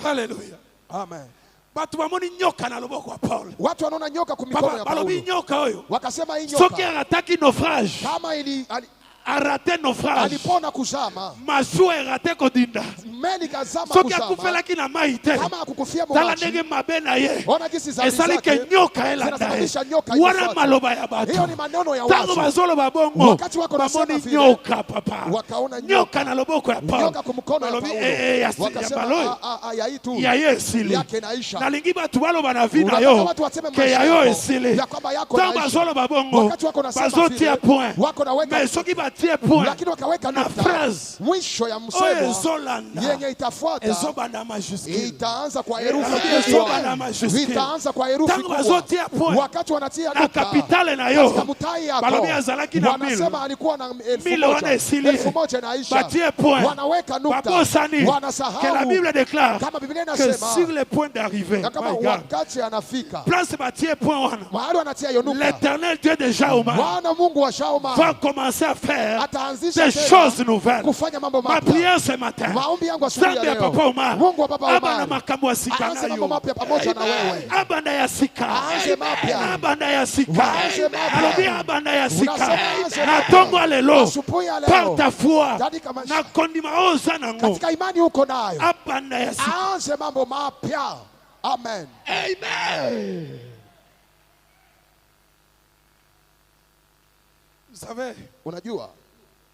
Hallelujah. Amen. Batu bamoni nyoka na loboko wa Paul. Watu wanaona nyoka kwa mikono Papa ya balobi Paulo. nyoka oyo. Wakasema hii Soki nyoka arataki naufrage. kama Arate naufrage. alipona kuzama, Mashua erate kodinda. meli kazama Soki kuzama, akufelaki na mai te. kama akukufia Tala mumaji, ndenge mabe na ye. ona jinsi za Esali ke nyoka elanda ye. zinasababisha nyoka Wana ifuate. maloba ya batu. Hiyo ni maneno ya Tango watu. bazoloba bongo. Wakati wako nasema Bamoni vile, nyoka papa. wakaona Nyoka na loboko ya Paul. nyoka kwa mkono ya Balobi Paulo. ya Wakasema baloyo. ya hii tu Ya ye esili. yake naisha. Nalingi batu baloba na vi na Unataka yo. watu waseme Ke maisha ya yo yako, esili. ya kwamba yako Tango naisha. bazoloba bongo. Wakati wako nasema Bazotia vile, point. wako naweka Mais soki batie point. lakini wakaweka Na nukta. phrase. Mwisho ya Oyo msemo ezolanda. yenye itafuata Ezobanda majuscule. itaanza kwa herufi Ezobanda kubwa. majuscule. Itaanza kwa herufi Tango kubwa. bazotia point. Wakati wanatia Na nukta kapitale na katika yo. mutai yako, Balobi azalaki na wanasema mille. alikuwa na Mille wana esili. 1000 naisha. Batie point. Wanaweka nukta. Babosani. Que la Wanasahau Bible déclare kama Biblia que inasema sur les points d'arrivée, na kama my God, wakati anafika place batie point wana. mahali wanatia hiyo nukta, L'éternel Dieu de Jahoma Bwana Mungu wa Shauma va commencer à faire faire ataanzisha des tena choses nouvelles. kufanya mambo Ma mapya. prière ce matin, Maombi yangu asubuhi ya Zambi ya leo, Papa Omar, Mungu wa Baba aba na Omar makambo ya sika aanze mambo nayo. mapya pamoja na wewe. Abanda ya sika, Aanze mapya. abanda ya sika, Aanze mapya. alobi abanda ya sika. Unasema aanze Na mapya. tongo lelo, Asubuhi ya leo, par ta foi, katika maisha, na kondima oza nango, katika imani uko nayo, abanda ya sika. aanze mambo mapya. Amen. Amen. Vous savez, Unajua,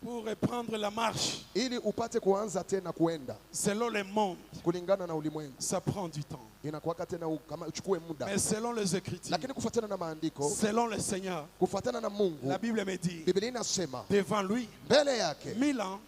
pour reprendre la marche ili upate kuanza tena kuenda selon le monde, kulingana na ulimwengu, ça prend du temps. inakuwaka tena kama uchukue muda, Mais selon les Écritures, lakini kufuatana na maandiko, selon le Seigneur, kufuatana na Mungu, la Bible me dit, Biblia inasema devant lui, mbele yake 1000 ans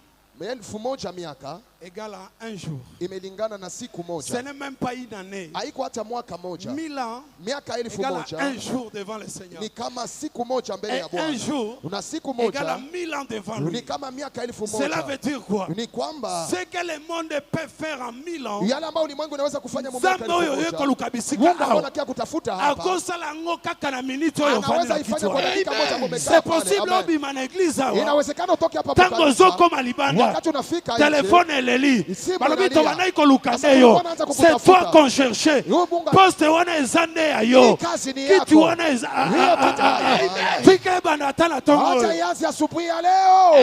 1000 miaka égale à un jour. imelingana na siku Ce moja, n'est même pas une année. haiko hata mwaka moja. 1000 ans Miaka 1000 égale à moja un jour devant le Seigneur. ni kama siku moja mbele Et ya un Bwana, jour na siku égale à moja 1000 ans devant ni lui. kama miaka 1000 Cela veut moja. dire quoi? Ni kwamba Ce que le monde peut faire en 1000 ans, yale ambayo ulimwengu inaweza kufanya mu miaka Nzambe oyo 1000 yeko moja, lukabisika Mungu awa. anaona kia kutafuta hapa, akosala ngo kaka na minute oyo ofandi anaweza na ifanya kichwa. kwa dakika moja umekaa C'est pale. possible Amen. obima na église awa. Inawezekana utoke hapa Tango kanisa, ozokoma libanda, wakati unafika nje, telefone eleli, Simu balobi inalia. tobandaki koluka Sasa nde yo. tulikuwa naanza C'est kukutafuta. toi qu'on cherchait. Huyu Mungu Poste wana eza nde ya Hii yo. kazi ni Kiti yako. wana eza. Hiyo tuta- Tika ebanda ata na tongo Acha oyo. ianze asubuhi ya leo.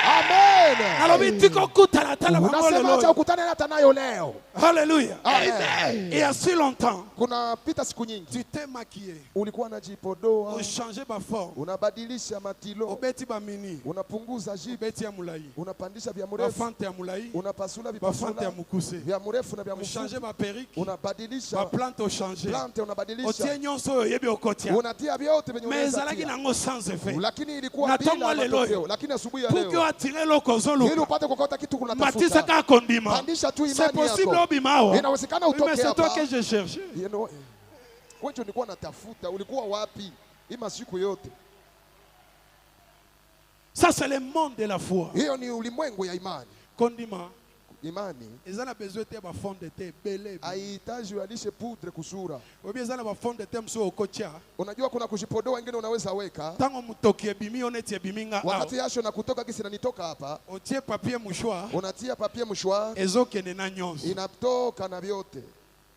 Amen. Nalobi tika okutana ata na bango Unasema acha lelo. ukutane hata nayo leo. Alléluia. Amen. Il y a si longtemps, Kuna pita siku nyingi tu t'es maquillé. ulikuwa unajipodoa, On changeait ma forme. unabadilisha matilo, Obeti ba mini. unapunguza jibu, Obeti ya mulai. unapandisha vya Ba mrefu, fante ya mulai. unapasula Ba fante ya vipasula mukuse. vya mrefu na vya On changeait mfupi, ma perruque. Ba unabadilisha plante au changer. plante, Otie unabadilisha, nyonso oyo yebi okotia. unatia vyote venye Mais unaweza ezalaki tia. nango sans effet. Lakini ilikuwa Na bila tongo lelo matokeo. yo. Lakini asubuhi ya Pour que leo, attirer loko ili ozoluka. upate kokota kitu Matisa kunatafuta, kaka kondima. pandisha tu C'est imani possible yako. obima awa. Inawezekana Oui, mais utoke c'est toi hapa. que je cherchais. You know, kwetu nilikuwa natafuta, ulikuwa wapi hii masiku yote? Ça c'est le monde de la foi. Hiyo ni ulimwengu ya imani. Kondima. Imani Eza na besoin te ba fond de te belé. haihitaji ualishe pudre kusura. Obi eza na ba fond de te mso okotia. Unajua kuna kujipodoa wengine unaweza weka Tango mutoki ebimi oneti ebimi nga wakati awa. yasho na kutoka kisi nanitoka hapa, Otie papier mouchoir. unatia papier mshwa, Ezokende na nyonso. inatoka na vyote.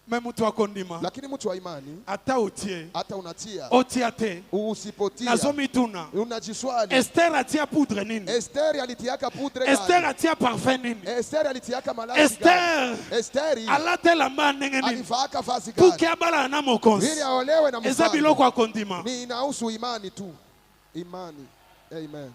Me mutu akondima. Lakini mtu wa imani Ata otie. hata unatia Otia te. usipotia, Nazomituna. unajiswali. Esther atia poudre nini? Esteri alitiaka pudre Esther gani? atia parfum nini? Esteri alitiaka malasi Esther gani? Esteri alatelamba ndenge nini? alivaaka vazi Puke gani? abala na mokonzi. Ili aolewe na Eza biloko mfalme. akondima. Ni inahusu imani tu, imani. Amen.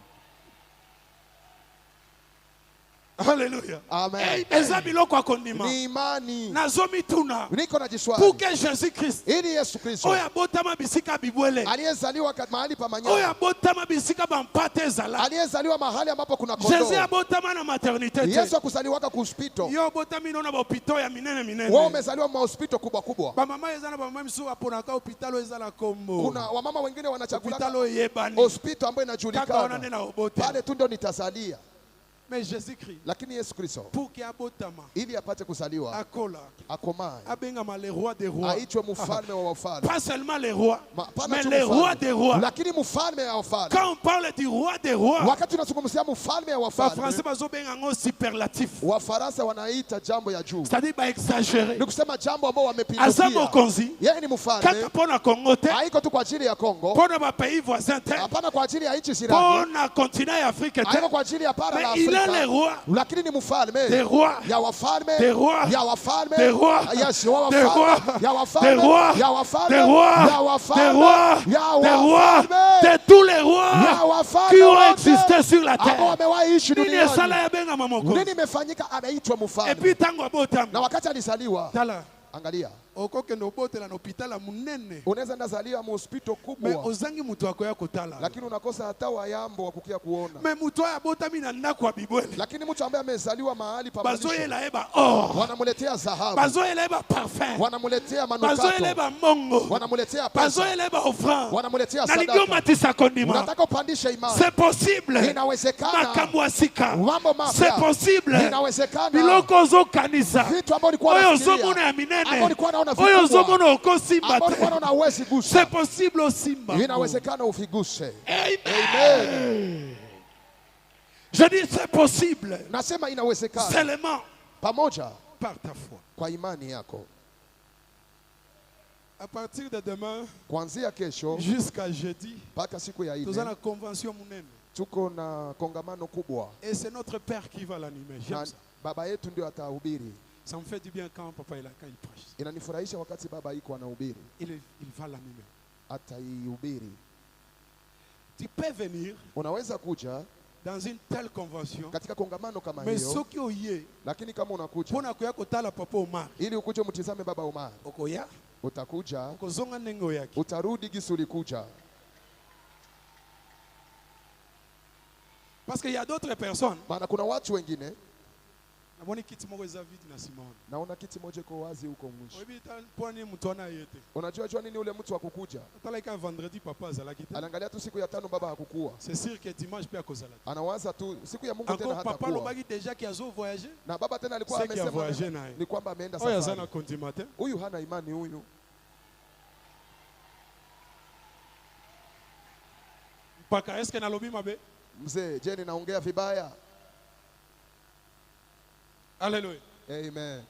Hallelujah. Amen. Eza biloko akondima. Ni imani. Nazomituna. Niko na jiswali. Pour que Jésus Christ Ili Yesu Kristo oya botama bisika bibwele. aliyezaliwa mahali pa Oya manyoya, botama bisika bampate ezala. aliyezaliwa mahali ambapo kuna Jésus kondoo. abotama na maternité Yesu te. akuzaliwaka ku hospital. Yo botami nona ba hôpital ya minene Wewe minene. umezaliwa ma hospital kubwa kubwa. Ba mama eza na ba mama misu aponaka hôpital oyo eza na kombo. Kuna wamama wengine wanachagula Hôpital oyo yebani. hospital ambayo Kaka wana nde inajulikana. na obote. Pale tu ndio nitazalia. Mais Jésus Christ Lakini Yesu Kristo pour que abotama ili apate kuzaliwa, akola akomae, abengama le roi des rois. aitwe mfalme wa wafalme. Pas seulement les rois, Pana mais tu les mfalme, rois des rois. lakini mfalme wa wafalme. Quand on parle du roi des rois, Wakati tunazungumzia mfalme wa ba français wafalme, bazobenga ngo superlatif. Wafaransa wanaita jambo ya juu. C'est-à-dire ba exagérer. Ni kusema jambo ambao Aza wamepindukia. mokonzi Yeye ni mfalme, kaka pona Congo te, haiko tu kwa ajili ya Kongo, pona ba pays voisins te, hapana kwa ajili ya nchi jirani, pona continent ya Afrique te. haiko kwa ajili ya bara la Mais il est le Afrika, roi lakini ni mfalme des rois, ya wafalme, des rois, ya wafalme, des rois, yes, wa des rois, wafalme, ya des wafalme, rois, ya wafalme, des rois, ya des wafalme, rois, ya des rois, wafalme, de tous les ya rois wafalme qui ont wote existé sur la ambao terre. wamewahi ishi Nini esala duniani. ya benga mamokonzi. Nini imefanyika? Ameitwa Et mfalme, puis tango abotama. na wakati alizaliwa, Tala, angalia, okokende obotela na hôpital ya munene. unaweza ndazaliwa mu hospital Mais kubwa, ozangi mutu akoya kotala. lakini unakosa hata wayambo wa kukia kuona. Mais mutu oyo abotami na ndako ya bibwele. Lakini mtu ambaye amezaliwa mahali pa malisho, Bazoyela ye ba or. wanamuletea dhahabu, Bazoyela ye ba parfum. wanamuletea Bazoyela ye manukato, ba mongo. wanamuletea pesa, Bazoyela ye ba offrande. wanamuletea Na lingi sadaka. omatisa kondima. Unataka upandishe imani, C'est possible. inawezekana. Makambo ya sika. Mambo C'est mapya possible. inawezekana. Biloko ozokanisa. Vitu ambavyo ulikuwa Oyo unafikiria, ozomona ya ambavyo minene. ulikuwa unaona Oyo vikubwa, ozomona okosimba ambavyo ulikuwa te. unaona huwezi gusa, C'est possible osimba. inawezekana uviguse. Amen. Je dis c'est possible. Nasema inawezekana Seulement pamoja par ta foi. kwa imani yako. À partir de demain Kuanzia kesho jusqu'à jeudi, mpaka siku ya nous avons ine la convention munene. tuko na kongamano kubwa Et c'est notre père qui va l'animer. J'aime na ça. baba yetu ndio atahubiri. Ça me fait du bien quand papa est là, quand il prêche. Inanifurahisha wakati baba iko anahubiri, Il va l'animer. ataihubiri. Tu peux venir Unaweza kuja dans une telle convention, katika kongamano kama mais hiyo, ce qui est, lakini kama unakuja pour na kotala papa Omar, ili ukuje mtizame baba Omar, okoya, utakuja okozonga nengo yake. utarudi gisi ulikuja. Parce qu'il y a d'autres personnes. Maana kuna watu wengine, Namoni kiti moko eza vide na Simon. naona kiti moja iko wazi huko mwisho. Obi ta poni mtu ana yete. Unajua nini ule mtu akukuja? Atala ka vendredi papa za la kiti. Anaangalia tu siku ya tano baba hakukua. C'est sûr que dimanche peut akozala. Anawaza tu siku ya Mungu tena Encore papa hatakuwa. lobaki déjà qui a voyagé. Na baba tena alikuwa C'est qui a voyagé amesema naye. ni kwamba ameenda Oya zana safari. kondi matin. Huyu hana imani huyu. Paka est-ce que na lobi mabe? Mzee, je, ninaongea vibaya? Alléluia. Amen.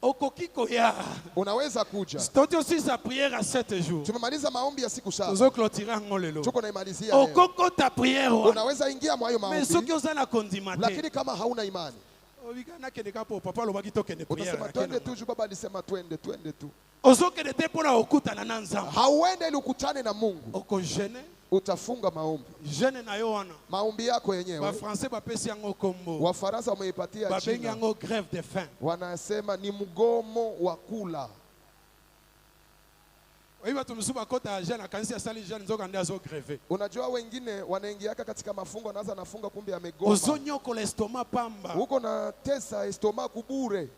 Okoki koya. Unaweza kuja. Stoti aussi sa prière à 7 jours. Tumemaliza maombi ya siku 7. Tozo clôturer ngolelo. Tuko naimalizia leo. Okoko ta prière. Unaweza ingia mwa hayo Mais soki maombi, ozana kondi matin. lakini kama hauna imani, Obikana kende kapo papa lobaki to kende prière. utasema twende tu, juu baba alisema twende tu. Ozokende te pona okutana na nzambe. Hauende ili ukutane na Mungu. Oko jeune, Utafunga maombi. jeune na yo wana. Maombi yako Ba yenyewe. français bapesi yango kombo. Wafaransa wameipatia Babengi jina. yango grève de faim. Wanasema ni mgomo wa kula. Oyi batu musu bakota jeune akanisi asali jeune nzoka nde azo grève. Unajua wengine wanaingiaka katika mafungo, anaanza nafunga kumbe amegoma. Ozonyoko l'estomac pamba. Huko na tesa estomac bure.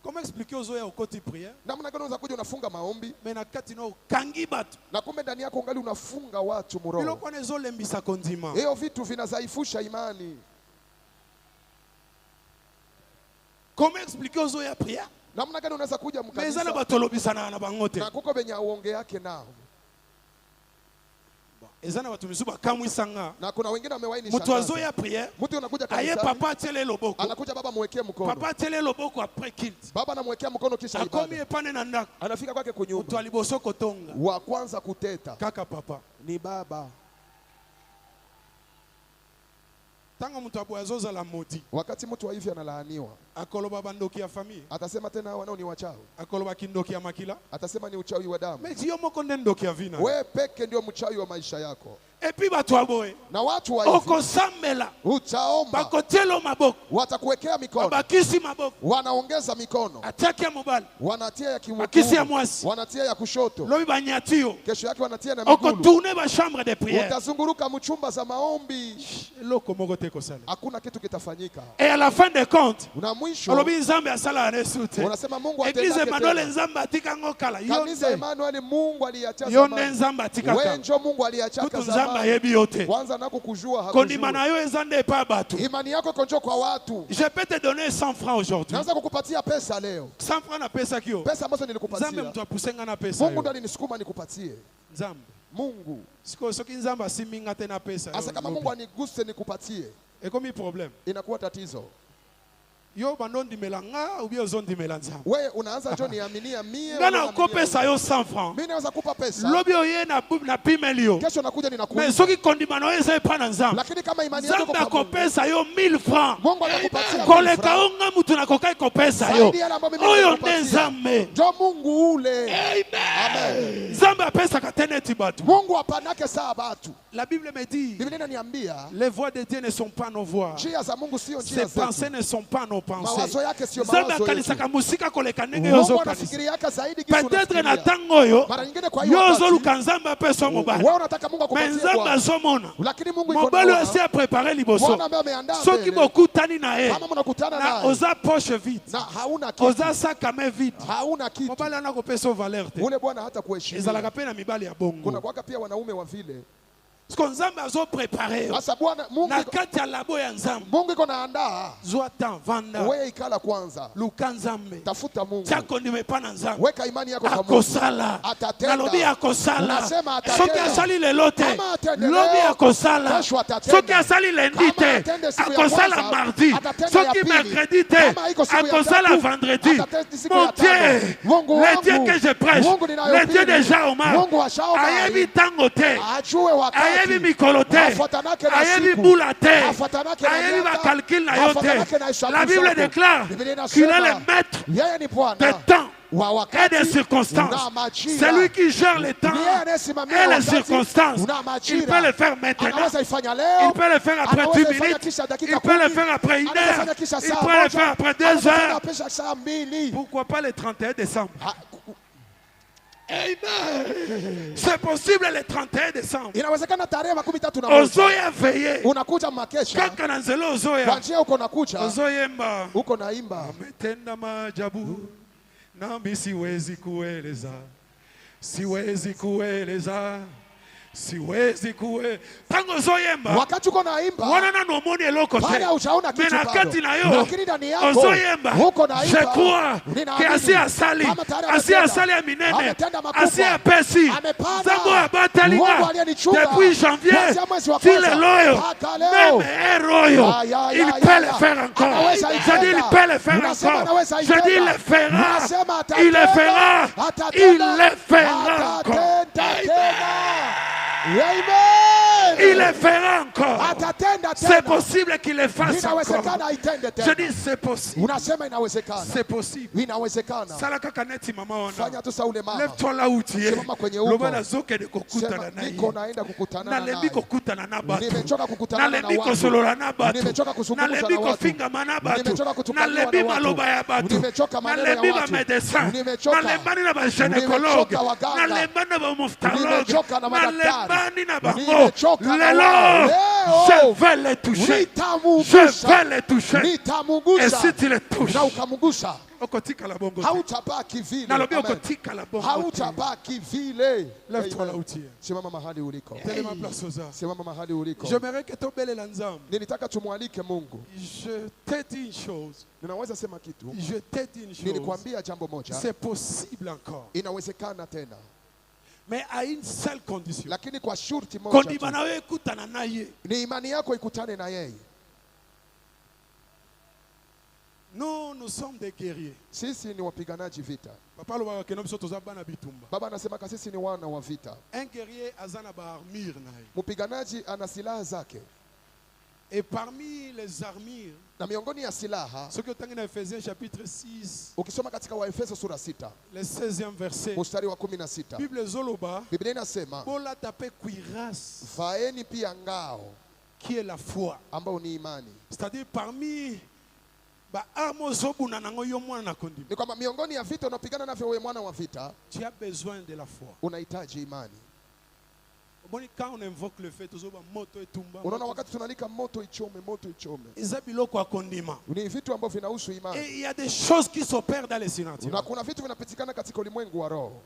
Comment expliquer aux oya okoti prière? Namna gani unaweza kuja unafunga maombi Mais na kati no kangi batu. na kumbe ndani yako ungali unafunga watu mroho. Biloko wana ezolembisa kondima. Hiyo vitu vinazaifusha imani. Comment expliquer aux oya prière? Namna gani unaweza kuja Mais ezana mkanisa bato lobisana na bango te. na kuko benye uonge yake nao, Ezana bato musu bakamwisanga. na kuna wengine wamewahi Mutu azoya prière. mtu anakuja Aye kanisa, papa atele loboko. anakuja baba mwekee mkono, Papa atele loboko après kilt. baba anamwekea mkono kisha Akomi ibada. epane na ndako. Anafika kwake Mutu kunyumba, aliboso kotonga. wa kwanza kuteta Kaka papa. ni baba. Tango mutu abo azozala modi. Wakati mtu wa hivi analaaniwa, Akoloba bandoki ya famille. atasema tena wanao ni wachawi, Akoloba kindoki ya makila. atasema ni uchawi wa damu. Mais yo moko nde ndoki ya vina. Wewe peke ndio mchawi wa maisha yako. Et puis bato aboye. Na watu wa hivi Okosambela. utaomba, Bakotielo maboko. watakuwekea mikono, Bakisi maboko. wanaongeza mikono, Ataki ya mobali. wanatia ya Bakisi ya kimuku, mwasi. wanatia ya kushoto, Lobi banyatio. kesho yake wanatia na migulu. Okotourne ba chambre de prière. Utazunguruka mchumba za maombi, Eloko moko te kosala. hakuna kitu kitafanyika. Et à la fin des comptes, Na mwisho olobi nzambe asala anesute. unasema Mungu Église atendake Emmanuel tena. nzambe atika ngo kala. Kanisa Emmanuel Mungu aliacha Yo nde zamani. nzambe atika Wewe kala. njo Mungu aliacha Kutu nzambe zamani. ayebi yo te. Kwanza nako kujua Kondima hakujua. na yo eza nde epa bato. Imani yako iko njoo kwa watu. Je peux te donner 100 francs aujourd'hui. Naweza kukupatia pesa leo. 100 francs na pesa kio. Pesa ambazo Nzambe nilikupatia. mtu apusenga na pesa Mungu ndo yo. alinisukuma nikupatie. Nzambe. Mungu. Siko soki nzambe asiminga te na pesa Asa kama yo. Mungu aniguse nikupatie, Ekomi problème. inakuwa tatizo. Yo bandondimela nga ou bien ozondimela nzambe. Wewe unaanza njoo niaminia mie. Ngana okopesa yo 100 francs. Mimi naweza kupa pesa. Lobi oye na pimeli yo. Kesho nakuja Mais ninakuuliza. soki kondima na yo eza epa na nzambe. Lakini kama imani yako Nzambe kwa Mungu, akopesa yo 1000 francs. Mungu atakupatia. Koleka yo nga mutu nakokai kopesa yo. Zaidi yale ambayo mimi Oyo ninakupatia. nde nzambe. Njoo Mungu ule. Amen. Nzambe apesaka te neti bato. Mungu apanake saa batu. La Bible me dit, Biblia inaniambia les voies de Dieu ne sont pas nos voies. njia za Mungu sio njia Ses pensées zetu. ne sont pas nos pensées. Mawazo yake sio Nzambe mawazo yetu. akanisaka musika koleka ndenge Mungu yozokanisa. anafikiriaka zaidi kitu Peut-être na unafikiria. tango oyo Mara nyingine kwa hiyo yo wakati, ozoluka nzambe apeswa mobali. wewe unataka Mungu Mais akupatie nzambe kwa. azomona Lakini Mungu iko mobali oyo naona. asi aprepare liboso. Bwana ambaye ameandaa Soki mbele. bokutani na ye Kama mnakutana na naye oza poche vide, na hauna kitu. oza sac à main vide, Hauna kitu. mobali anakopesa valeur te. Ule Bwana hata kuheshimia. Ezalaka pe na mibali ya bongo. Kuna kwaka pia wanaume wa vile. Ce qu'on a préparé. Sasa Bwana Mungu Na kati ya labo ya nzambe. Mungu iko naandaa. Zwa temps vanda. Wewe ikala kwanza. Luka nzambe. Tafuta Mungu. Chako nimepana nzambe. Weka imani yako kwa Mungu. Akosala. Atatenda. Nalobi akosala. Unasema atatenda. Soki asali lelote. Kama atende Lobi leo, akosala. kesho atatenda. Soki asali Kama lendite. atende siku ya Akosala kwanza, mardi. atatenda ya Soki pili. mercredi te. Kama iko siku ya Akosala tatu, vendredi. atatenda siku Mon ya tano. Dieu. Mungu Le wangu. Dieu que je prêche. Mungu Le ninayohubiri. Dieu de Jahoma. Mungu ashaomba. Ayebi tango te. Ajue wakati. Ayebi mikolo te. Afuatanake na Ayebi siku. bula te. Afuatanake na Ayebi miaka. bakalkil na yo Afuatanake na te. hesabu La Bible zako. déclare Biblia inasema, qu'il est le maître yeye ni des Bwana temps wa et wakati des circonstances. na majira. C'est lui qui gère les temps Ni yeye anayesimamia et les wakati circonstances. na majira. Il peut le faire maintenant. Anaweza ifanya leo. Il peut le faire après Anaweza 10 ifanya minutes. kisha dakika Il peut le 10. faire après 1 Anaweza heure. ifanya kisha Il saa peut le moja. faire après 2 Anaweza ifanya heures. kisha saa mbili. Pourquoi pas le 31 décembre? Amen. C'est possible le 31 décembre. Inawezekana tarehe 31 Ozoya veillé. unakuja makesha. Kaka na nzelo Kwa ozoya. njia uko nakuja. Ozoyemba. Uko naimba. Ametenda maajabu nami siwezi kueleza, siwezi kueleza, siwezi kueleza. Tango zoyemba Wakati uko naimba. wana na nomoni eloko te. Pale haujaona kitu Mena bado. kati na yo Lakini ndani yako ozoyemba. uko naimba. Je crois Ninaamini. que asi asali, Kama tayari asi ametenda. asali ya minene, Ametenda makubwa. asi apesi. Amepanda. Zango ya batalinga Mungu aliyenichunga. depuis janvier. Kuanzia mwezi wa Tile kwanza. loyo. Mpaka leo. Même Eroyo. Il peut le faire encore. Anaweza Je dis il peut le faire Unasema encore. anaweza Je dis il itenda. le fera. Unasema atatenda. Il le fera. Atatenda. Il le fera encore. Atatenda tena. Amen. Il le fera encore. Atatenda C'est tena. possible qu'il le fasse encore. Inawezekana aitende Je tena. dis c'est possible. Unasema inawezekana. C'est possible. Inawezekana. Sala kaka neti mama wana. Fanya tu saule mama. Lève-toi là où tu es. Simama kwenye uko. Loba na zoke de kokutana Sema na niko yeye. naenda kukutana Na naye. lembi kokutana na batu. Nimechoka kukutana na Nalembi watu. kosolola na batu. Nimechoka kuzungumza na Nalembi watu. kofingama na batu. Nimechoka kutukaniwa Nalembi na watu. maloba ya batu. Nimechoka maneno ya Nalembi watu. ba médecin. Nimechoka. Nalembani na ba gynécologue. Nimechoka waganga. Nalembani na ba mophthalmologue. Nimechoka na madaktari. Nalembani na bango. Nimechoka na Lelo, wao. Leo. je vais les toucher. Nitamugusha. Je vais les toucher. Et Nitamugusha. si tu les touches, Na ukamugusha. okotika la bongo. Hautabaki vile. Nalobi Amen. okotika la bongo. Hautabaki vile. Lève-toi là Amen. où tu es. Simama mahali uliko. Tellement place aux arts. Simama mahali uliko. J'aimerais que tobele la nzambe. Nilitaka tumwalike Mungu. Je t'ai dit une chose. Ninaweza sema kitu. Je t'ai dit une chose. Nilikwambia jambo moja. C'est possible encore. Inawezekana tena. Mais à une seule condition. Lakini kwa shurti moja tu. Kondima na wewe kutana naye. Ni imani yako ikutane na yeye. Nous sommes des guerriers. Sisi ni wapiganaji vita. Papa lo keno biso toza bana bitumba. Baba anasema sisi ni wana wa vita. Un guerrier azana ba armure naye. Mpiganaji ana silaha zake. Et parmi les armures, Na miongoni ya silaha, ce que tangi na Ephésiens chapitre 6, ukisoma katika Waefeso sura 6, le 16e verset. mstari wa 16. Bible zoloba, Biblia inasema, Bola tape cuirasse vaeni pia ngao qui est la foi. ambao ni imani. C'est-à-dire parmi ba armo zobuna nango yo mwana na kondima. Ni kwamba miongoni ya vita unapigana navyo wewe mwana wa vita, Tu as besoin de la foi. unahitaji imani. Quand on invoque le fait, tozoba moto etumba. Unaona wakati tunalika moto ichome, moto ichome. Izabilo kwa kondima. Ni vitu ambavyo vinahusu imani. Et il y a des choses qui s'opèrent dans les silences. Na kuna vitu vinapitikana katika ulimwengu wa roho.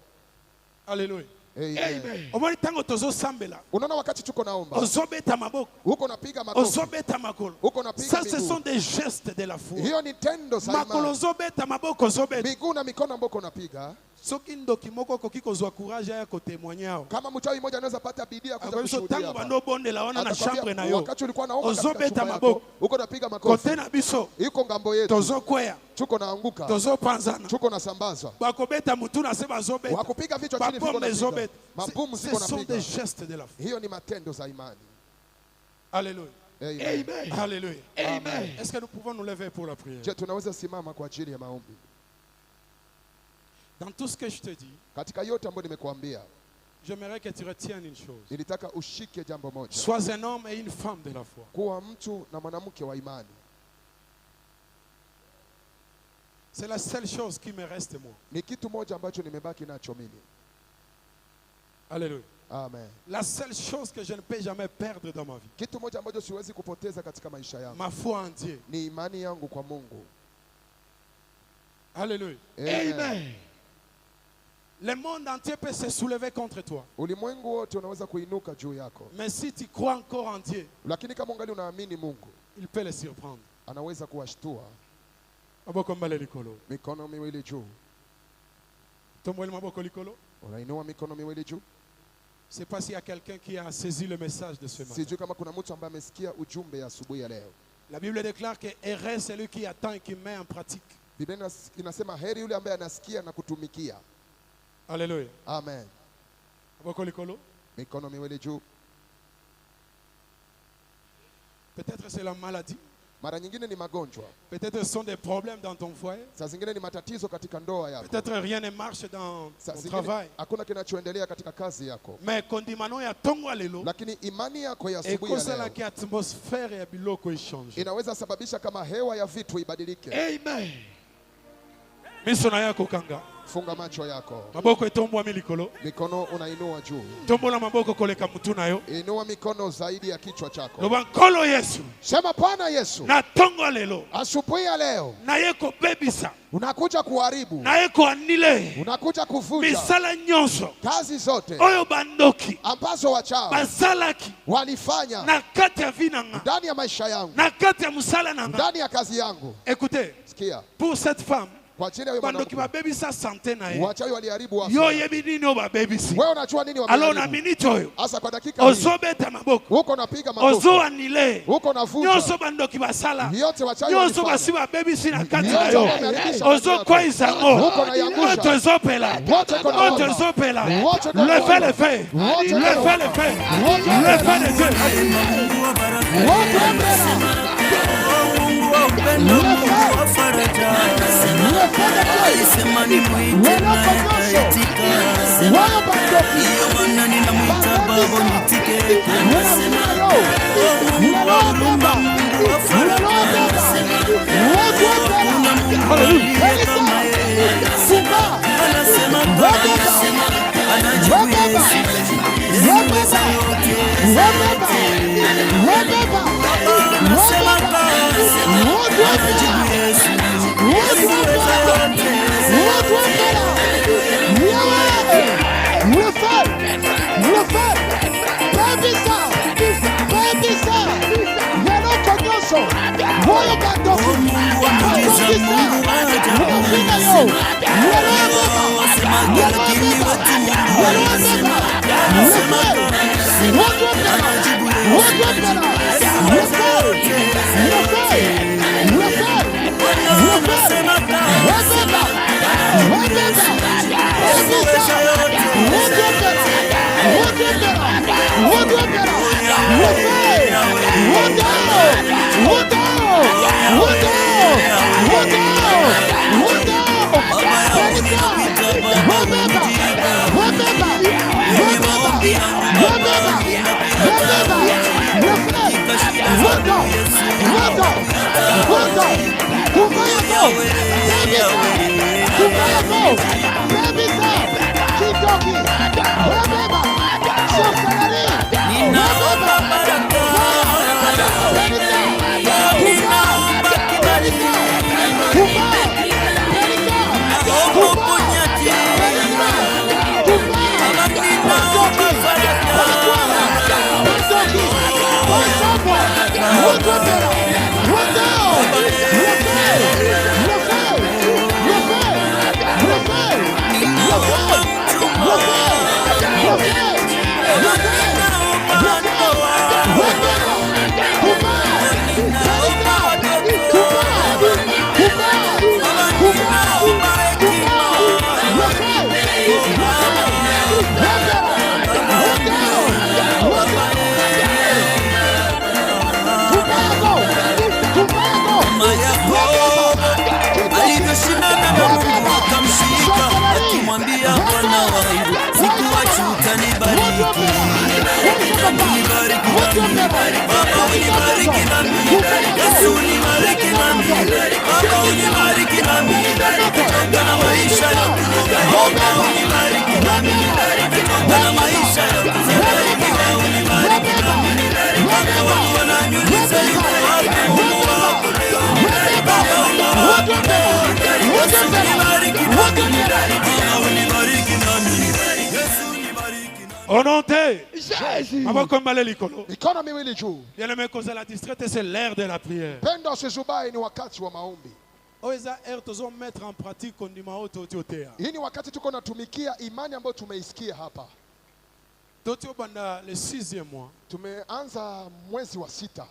Alléluia. Amen. Omoni tango tozo sambela. Unaona wakati tuko naomba, Ozobeta maboko. huko napiga makofi. Ozobeta makolo. Huko napiga Ça, ce miguu. sont des gestes de la foi. Hiyo ni tendo za Makolo imani. zobeta maboko zobeta. Miguu na mikono ambao unapiga. Soki ndoki moko koki kozwa courage ya kotémoigner yao. Kama mchawi mmoja anaweza pata bidii ya kuja Kwa hiyo kushuhudia tango hapa. bando bondela wana na Atakwambia, chambre na yo. wakati ulikuwa naomba katika Ozobeta chumba yako, maboko. huko napiga makofi. Kote na biso. Iko ngambo yetu. Tozo kwea. Tuko naanguka. Tozo panzana. Tuko nasambazwa. Bakobeta mutu na seba zobeta. Wakupiga vichwa chini viko Bapombe napiga. zobeta. Mabomu Ce ziko sont des napiga. gestes de la foi. Hiyo ni matendo za imani. Alléluia. Amen. Alléluia. Amen. Est-ce que nous pouvons nous lever pour la prière? Je, tunaweza simama kwa ajili ya maombi. Dans tout ce que je te dis, Katika yote ambayo nimekuambia, j'aimerais que tu retiennes une chose. nilitaka ushike jambo moja. Sois un homme et une femme de la foi. Kuwa mtu na mwanamke wa imani. C'est la seule chose qui me reste moi. Ni kitu moja ambacho nimebaki nacho mimi. Alléluia. Amen. La seule chose que je ne peux jamais perdre dans ma vie. Kitu moja ambacho siwezi kupoteza katika maisha yangu Ma foi en Dieu. ni imani yangu kwa Mungu. Alléluia. Amen. Le monde entier peut se soulever contre toi. Ulimwengu wote unaweza kuinuka juu yako. Mais si tu crois encore en Dieu, Lakini kama ungali unaamini Mungu, il peut les surprendre. anaweza kuwashtua. Maboko mbele likolo. Mikono miwili juu. Tombole maboko likolo. Unainua mikono miwili juu. Je ne sais pas s'il y a quelqu'un qui a saisi le message de ce matin. Sijui kama kuna mtu ambaye amesikia ujumbe ya asubuhi ya leo. La Bible déclare que heureux est celui qui attend et qui met en pratique. Biblia inasema heri yule ambaye anasikia na kutumikia. Alléluia. Amen. Maboko likolo. Mikono miwili juu. Peut-être c'est la maladie. Mara nyingine ni magonjwa. Peut-être ce sont des problèmes dans ton foyer. Saa zingine ni matatizo katika ndoa yako. Peut-être rien ne marche dans Saa ton zingine travail. hakuna kinachoendelea katika kazi yako. Mais kondimano ya tongo alelo. Lakini imani yako ya Et asubuhi ya cause la leo qui atmosphère ya biloko échange. inaweza sababisha kama hewa ya vitu ibadilike. Amen. Miso na yako kanga. Funga macho yako. Maboko etombwa milikolo. Mikono unainua juu. Tombola maboko koleka mutu nayo. Inua mikono zaidi ya kichwa chako. Loba nkolo Yesu. Sema Bwana Yesu, Na tongo lelo. asubuhi ya leo Na yeko bebisa. unakuja kuharibu, Na yeko anile. unakuja kuvunja Misala nyonso. kazi zote Oyo bandoki. ambazo wachao Basalaki. walifanya Na kati ya vinanga. ndani ya maisha yangu, Na kati ya musala nanga. ndani ya kazi yangu. Écoutez, Sikia, pour cette femme, kwa ajili ya huyo bandoki mwanamke, babebisa santé na ye. wachawi waliharibu afya Yo yako. yebi nini o babebisi. Wewe unajua nini Alors na wameharibu? minute oyo. Hasa kwa dakika hii Ozobeta maboko. huko unapiga makofi, Ozo anile. huko unavuta Nyonso bandoki basala. yote wachawi Nyonso walifanya. basi babebisi na kati na Yote yo. wameharibisha Ozo kazi kwa yako. izango. Huko naiangusha. Moto ezopela. Wote kwa Moto naomba. ezopela. Wote kwa Le naomba. fait le fait. Wote Le kwa fait le fait. Le fait le fait. Alisema nimwite naye akaitika. Iyo maana ninamwita baba nitike. Anasema Mungu wa huruma, Mungu wa faraja. Hakuna Mungu aliye kama yeye. Anasema anajibu Yesu. Yesu mweza yote. Anasema anajibu Yesu. Yesu mweza yote. Mungu wa muujiza, Mungu wa ajabu. Lakini watu wanasema anajibu alivyoshindana na Mungu akamshika, akimwambia Bwana wangu, sikuachi utanibariki. Unibariki nami, Baba unibariki nami, Yesu unibariki nami, Baba unibariki nami, kutoka na maisha ya kuoga, Baba unibariki nami, kutoka na maisha ya kuzabarikiwa, unibariki nami, Baba wangu wananiuliza yuko wapi Mungu wako leo, Baba unibariki nami, Yesu unibariki nami, Baba unibariki nami. Honoré. Jésus. Maboko mbale likolo. Mikono miwili juu. Bien aimé cause la distraite, c'est l'ère de la prière. Penda usizubae, ni wakati wa maombi. Oeza air tozo mettre en pratique kondima oto tiotea. Hii ni wakati tuko natumikia imani ambayo tumeisikia hapa. Totio banda le 6e mois. Tumeanza mwezi wa 6.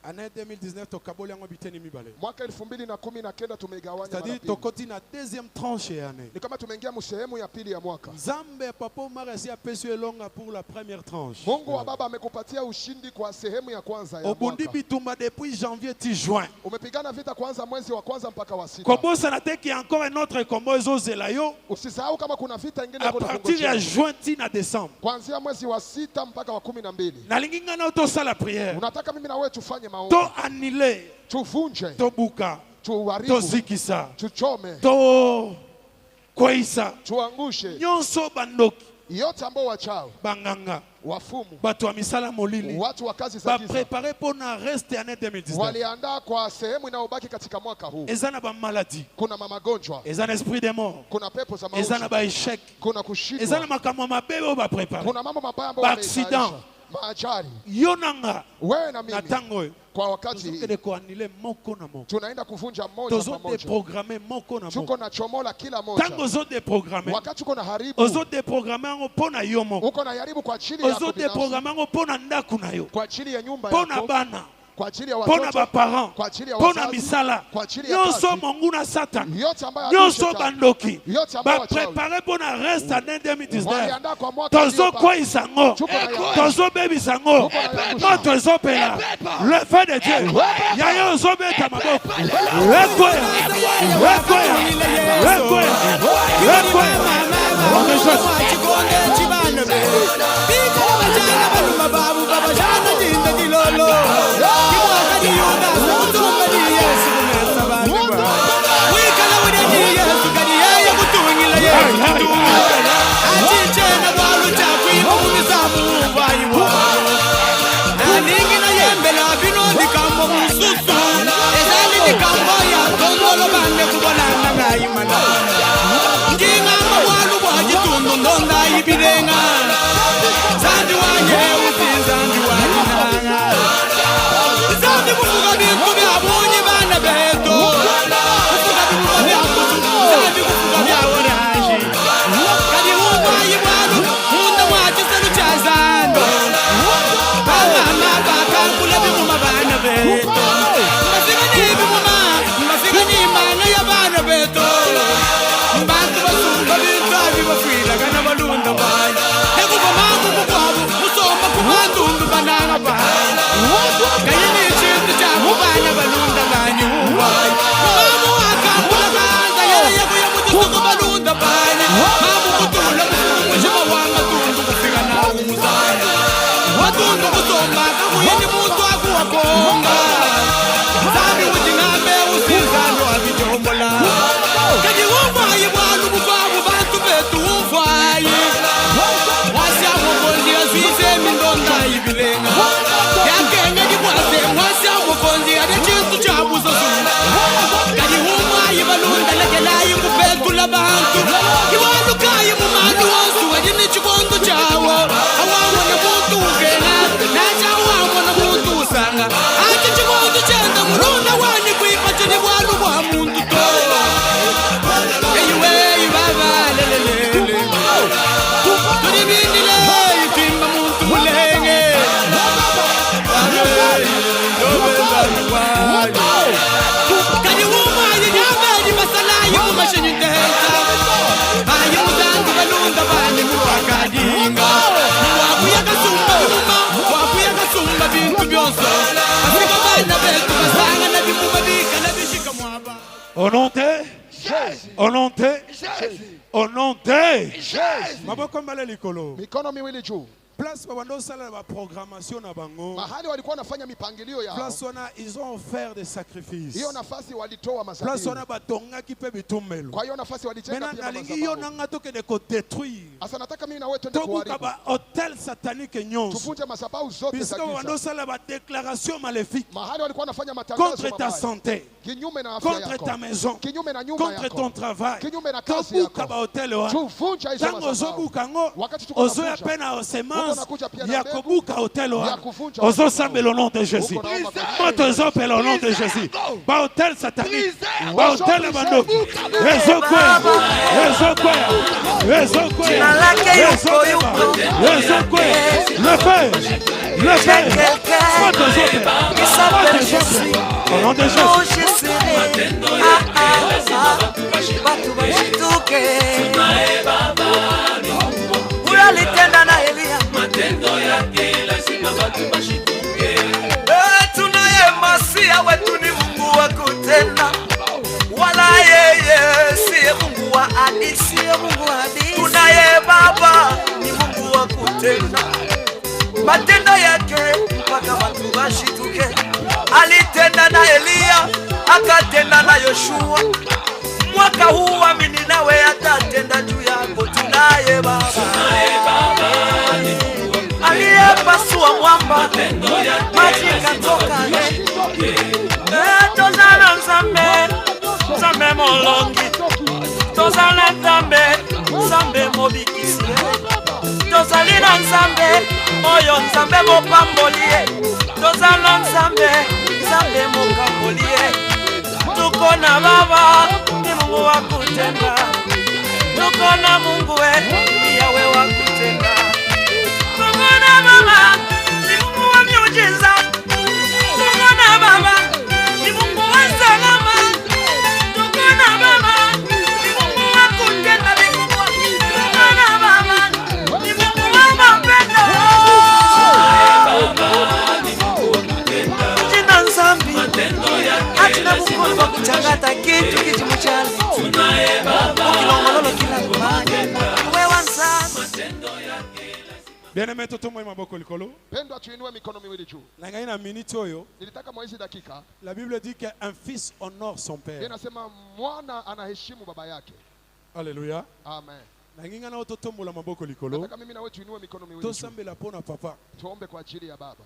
Année 2019 to kaboli yango biteni mibale. Mwaka 2019 tumegawanya mara C'est-à-dire pili. tokoti na deuxième tranche ya année. Ni kama tumeingia msehemu ya pili ya mwaka. Zambe papa marasi a pesu elonga pour la première tranche. Mungu wa baba amekupatia ushindi kwa sehemu ya kwanza ya Obundi mwaka. bitumba depuis janvier ti juin. Umepigana vita kwanza mwezi wa kwanza mpaka wa 6. Kobo sanate ki encore un autre combat ezozela yo. Usisahau kama kuna vita ingine À kuna partir ya juin ti na décembre. kuanzia mwezi wa 6 mpaka wa 12. Nalingi ngana to sala prière. Unataka mimi na wewe tufanye maombi. To annule, Tuvunje, to buka, to tuharibu, zikisa, tuchome, to kwaisa. tuangushe Nyonso bandoki, yote ambao wachawi, banganga, wafumu, bato wa misala molili. watu wa kazi za Ba giza préparer pour na reste année 2019. waliandaa kwa sehemu inayobaki katika mwaka huu. Ezana ba maladie, Kuna magonjwa, ezana esprit de mort, kuna pepo za ezana mauti, ba échec, kuna ezana kushindwa, makambo mabebe ba préparer. kuna mambo mabaya ambayo Ba accident, maajali. yonanga Wewe na na mimi tango kwa wakati tozokende ko annule moko na moko. tunaenda kuvunja mmoja Tozo kwa moja. déprogrammer moko na Tuko moko. na chomola kila moja. Tango zo déprogrammer, Wakati uko na haribu, ozo déprogrammer yango pona yo moko. uko na haribu kwa ajili yako Ozo binafsi, déprogrammer yango pona ndaku na yo. kwa ajili ya nyumba Pona yako, bana, kwa ajili ya pona watoto, ba parents, kwa ajili ya pona wazazi, misala. kwa ajili ya Nyonso kazi, mongu na Satan. yote ambayo adui Nyonso shetani, bandoki. yote ambayo Ba wachawi préparer pona reste année 2019. waliandaa kwa mwaka Tozo uliopita. kwa isango. Tuko na ya- Tozo baby sango. Moto ezo pela. Le feu de Dieu. Yayo ozo beta maboko. Rekoya. Rekoya. Rekoya. Rekoya. Au nom de Jésus. Au nom de Jésus. Au nom de Jésus. Maboko mbale likolo. Mikono miwili juu. Place babando sala ba programmation na bango. Mahali walikuwa wanafanya mipangilio yao. Place wana ils ont offert des sacrifices. Hiyo nafasi walitoa Place mazabibu. wana batongaki pe bitumelo. Kwa hiyo nafasi walijenga Maintenant pia nalingi yo madhabahu. nanga tokende ko détruire. Asa nataka mimi na wewe twende Tobuka kuharibu. ba hôtel satanique nyonso. Tuvunje madhabahu zote za Puisque babando giza. sala ba déclaration maléfique Mahali walikuwa wanafanya matangazo contre ta mabaya santé, kinyume na afya contre yako, ta maison, kinyume na nyumba contre yako, ton travail. kinyume na kazi Tobuka yako, ba hotel wa. tuvunja hizo Tango madhabahu. zobuka ngo. Wakati tuko Ozo ya navunja, pena o Uko semence. unakuja pia na Ya mbegu, kobuka hotel ya wa. kuvunja Ozo madhabahu. sambe le nom de Jésus. Uko naomba kwa Moto zope le nom de Jésus. Ba hotel satanique. Brisez. Ba hotel bando. Ezokwea. Ezokwea. Ezokwea. Jina lake yuko yuko. Ezokwea. Le feu. Le feu. Moto zope. Il s'appelle Moto Jésus. zope. Au nom de Oh, Jésus. je serai. Batu bashituke. Ula litenda na Elia. Tunaye Masia wetu ni Mungu wa kutenda. Wala yeye siye Mungu wa hadithi. Tunaye Baba ni Mungu wa kutenda. Matendo yake mpaka watu bashituke. Alitenda na Elia, akatenda na Yoshua. Mwaka huu amini nawe atatenda juu yako. Tunaye Baba aliyepasua mwamba, maji katoka. Tozala Nzambe, Nzambe molongi. Tozala Nzambe, Nzambe mobikisi. Tozali na Nzambe, oyo Nzambe mopambolie. Tozala Nzambe, Nzambe mokambolie. Tuko na Baba, ni Mungu wa kutenda. Tuko na Mungu ni Yahweh wa kutenda. Tuko na Baba, ni Mungu wa miujiza. Tuko na Baba, ni Mungu wa salama. Tuko na Baba, ni Mungu wa kutenda vikubwa. Tuko na Baba, ni Mungu wa mapendo. Jina Nzambi, hatina Mungu wa kuchangata kitu kijimuchali. Ukilongololo kila kumanya. Wewe Nzambi. Bien-aimé, toto moi maboko likolo. Pendwa, tuinue mikono miwili juu. Na ngai na minute oyo, Nilitaka mwa hizi dakika, la Bible dit qu'un fils honore son père. inasema mwana anaheshimu baba yake. Alléluia. Amen. Na nginga na toto mbola maboko likolo. Nataka mimi na wewe tuinue mikono miwili juu. Tosambela pona papa. Tuombe kwa ajili ya baba.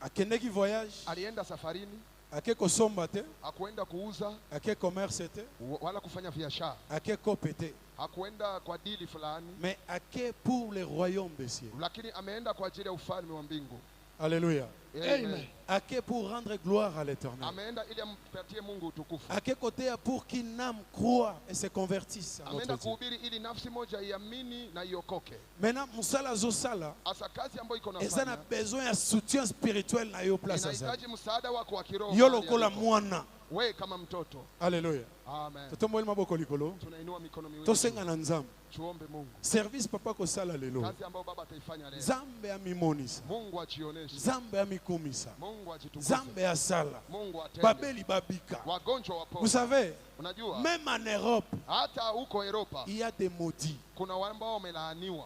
Akendeki voyage, Alienda safarini, ake kosomba te, hakuenda kuuza ake commerce te, wala kufanya biashara, ake kope te, hakuenda kwa dili fulani, mais ake pour le royaume des cieux. lakini ameenda kwa ajili ya ufalme wa mbingu. Alléluia. Amen. Ake pour rendre gloire à l'Éternel. Ameenda ili ampatie Mungu utukufu. Ake côté pour qu'une âme croit et se convertisse à Ameenda notre Dieu. kuhubiri ili nafsi moja iamini na iokoke. Maintenant, musala zosala, Asa kazi ambayo iko eza na nafanya besoin ya soutien spirituel na yo place à ça. inahitaji msaada wako wa kiroho. Yo mahali lokola alipo. mwana. Wewe kama mtoto. Alléluia. Amen. Toto mboli maboko likolo. Tunainua mikono miwili. Tosenga na nzambe. Tuombe Mungu. Service papa kosala lelo. Kazi ambayo baba ataifanya leo. Zambe amimonisa. Mungu achioneshe. Zambe amikumisa. Mungu ajitukuze. Zambe asala. Mungu atende. Babeli babika. Wagonjwa wapone. Vous savez, Unajua même en Europe, hata huko Europa il y a des maudits. kuna wale ambao wamelaaniwa.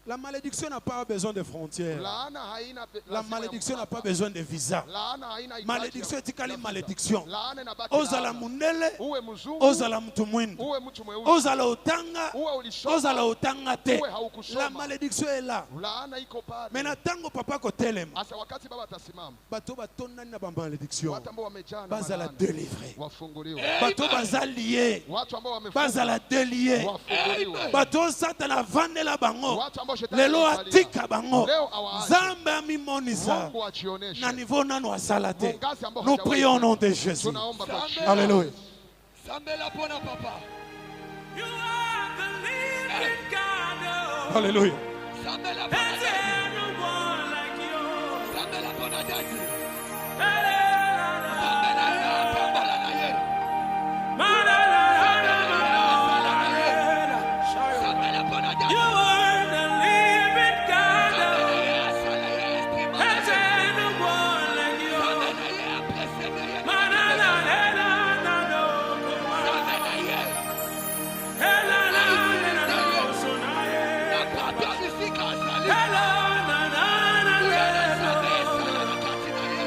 La malédiction n'a pas besoin de frontières. Laana haina La lazima ya malédiction n'a mpaka. pas besoin de visa. Laana haina hitaji Malédiction ya- etikali ya visa. malédiction. Laana inabaki Ozala laana. mundele, Uwe mzungu, ozala mtu mwindu. uwe mtu mweusi, Ozala otanga, uwe ulisoma, ozala otanga te. uwe haukusoma. La malédiction est là. Laana iko pale. Mais natango papa kotelema. Asa wakati baba atasimama, Bato batondani na ba malédiction. watu ambao wamejaa na Bazala malaana délivré. wafunguliwe. Bato bazalié. Watu ambao wamefungwa Bazala délié. wafunguliwe. Bato satana vandela bango. Watu ambao shetani Lelo amewasalia, atika bango. leo awaache. Zambe amimonisa. Mungu achioneshe. Na niveau nano asala te. Mungazi ambao Nous hajawahi prions au nom de kuona. Jésus. Tunaomba kwa jina. Alléluia. Sambela pona papa. You are the living God. Alléluia. Sambela pona There's daddy. anyone like you. Sambela pona daddy. Hallelujah. Sambela ya pambala na ye. Sambela pona daddy. You are the living God. Sambela ya esprit There's malade. anyone like you. Sambela ya presende ye. Sambela ye. Na papa nisika asali. Sambela kati na ye.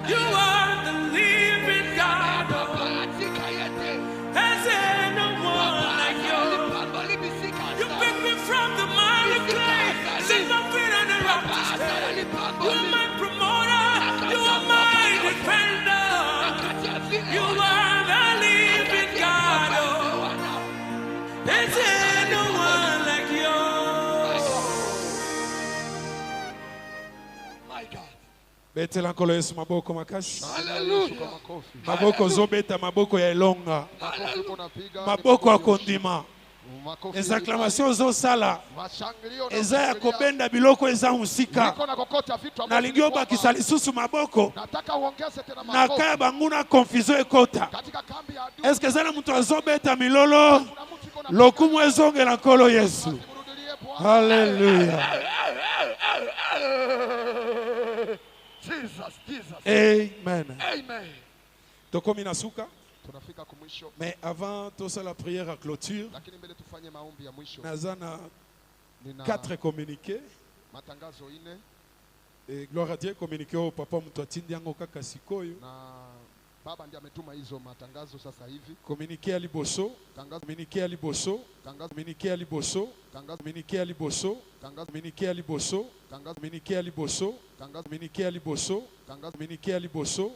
You are the living God. There's no one like you. You pick me from the miry clay, set my feet on the rock to stay. You are my promoter, you are my defender. You are the living God. Oh. There's no one like you. My God. betela nkolo Yesu maboko makasi. Hallelujah. Maboko zobeta maboko ya elonga. Makofi uko napiga, Maboko ya kondima. makofi Les acclamations zosala. mashangilio na Eza ya kushangilia. kobenda biloko eza musika. Niko na kokota vitu Na ambavyo lingi vilikuwa obakisa lisusu maboko. nataka uongeze tena Na makofi kaya banguna confusion ekota. katika kambi ya adui. Est-ce que zana mutu azobeta milolo? Kuna mtu iko na Lokumu ezongela nkolo Yesu. mrudilie Bwana. Hallelujah. Jesus, Jesus. Amen. Amen. Tokomi na suka. Tunafika kumwisho, Mais avant tout ça, la prière à clôture, lakini mbele tufanye maombi ya mwisho. Nazana Nina 4 communiqués. matangazo ine Et gloire à Dieu, communiqué au papa Mutwatindi yango kaka sikoyo. na baba ndiye ametuma hizo matangazo sasa hivi. Communiqué à Liboso. Tangazo, Communiqué à Liboso. tangazo, Communiqué à Liboso. tangazo, Communiqué à Liboso. tangazo, Communiqué à Liboso. tangazo, Communiqué à Liboso. tangazo, Communiqué à Liboso. tangazo, Communiqué à Liboso.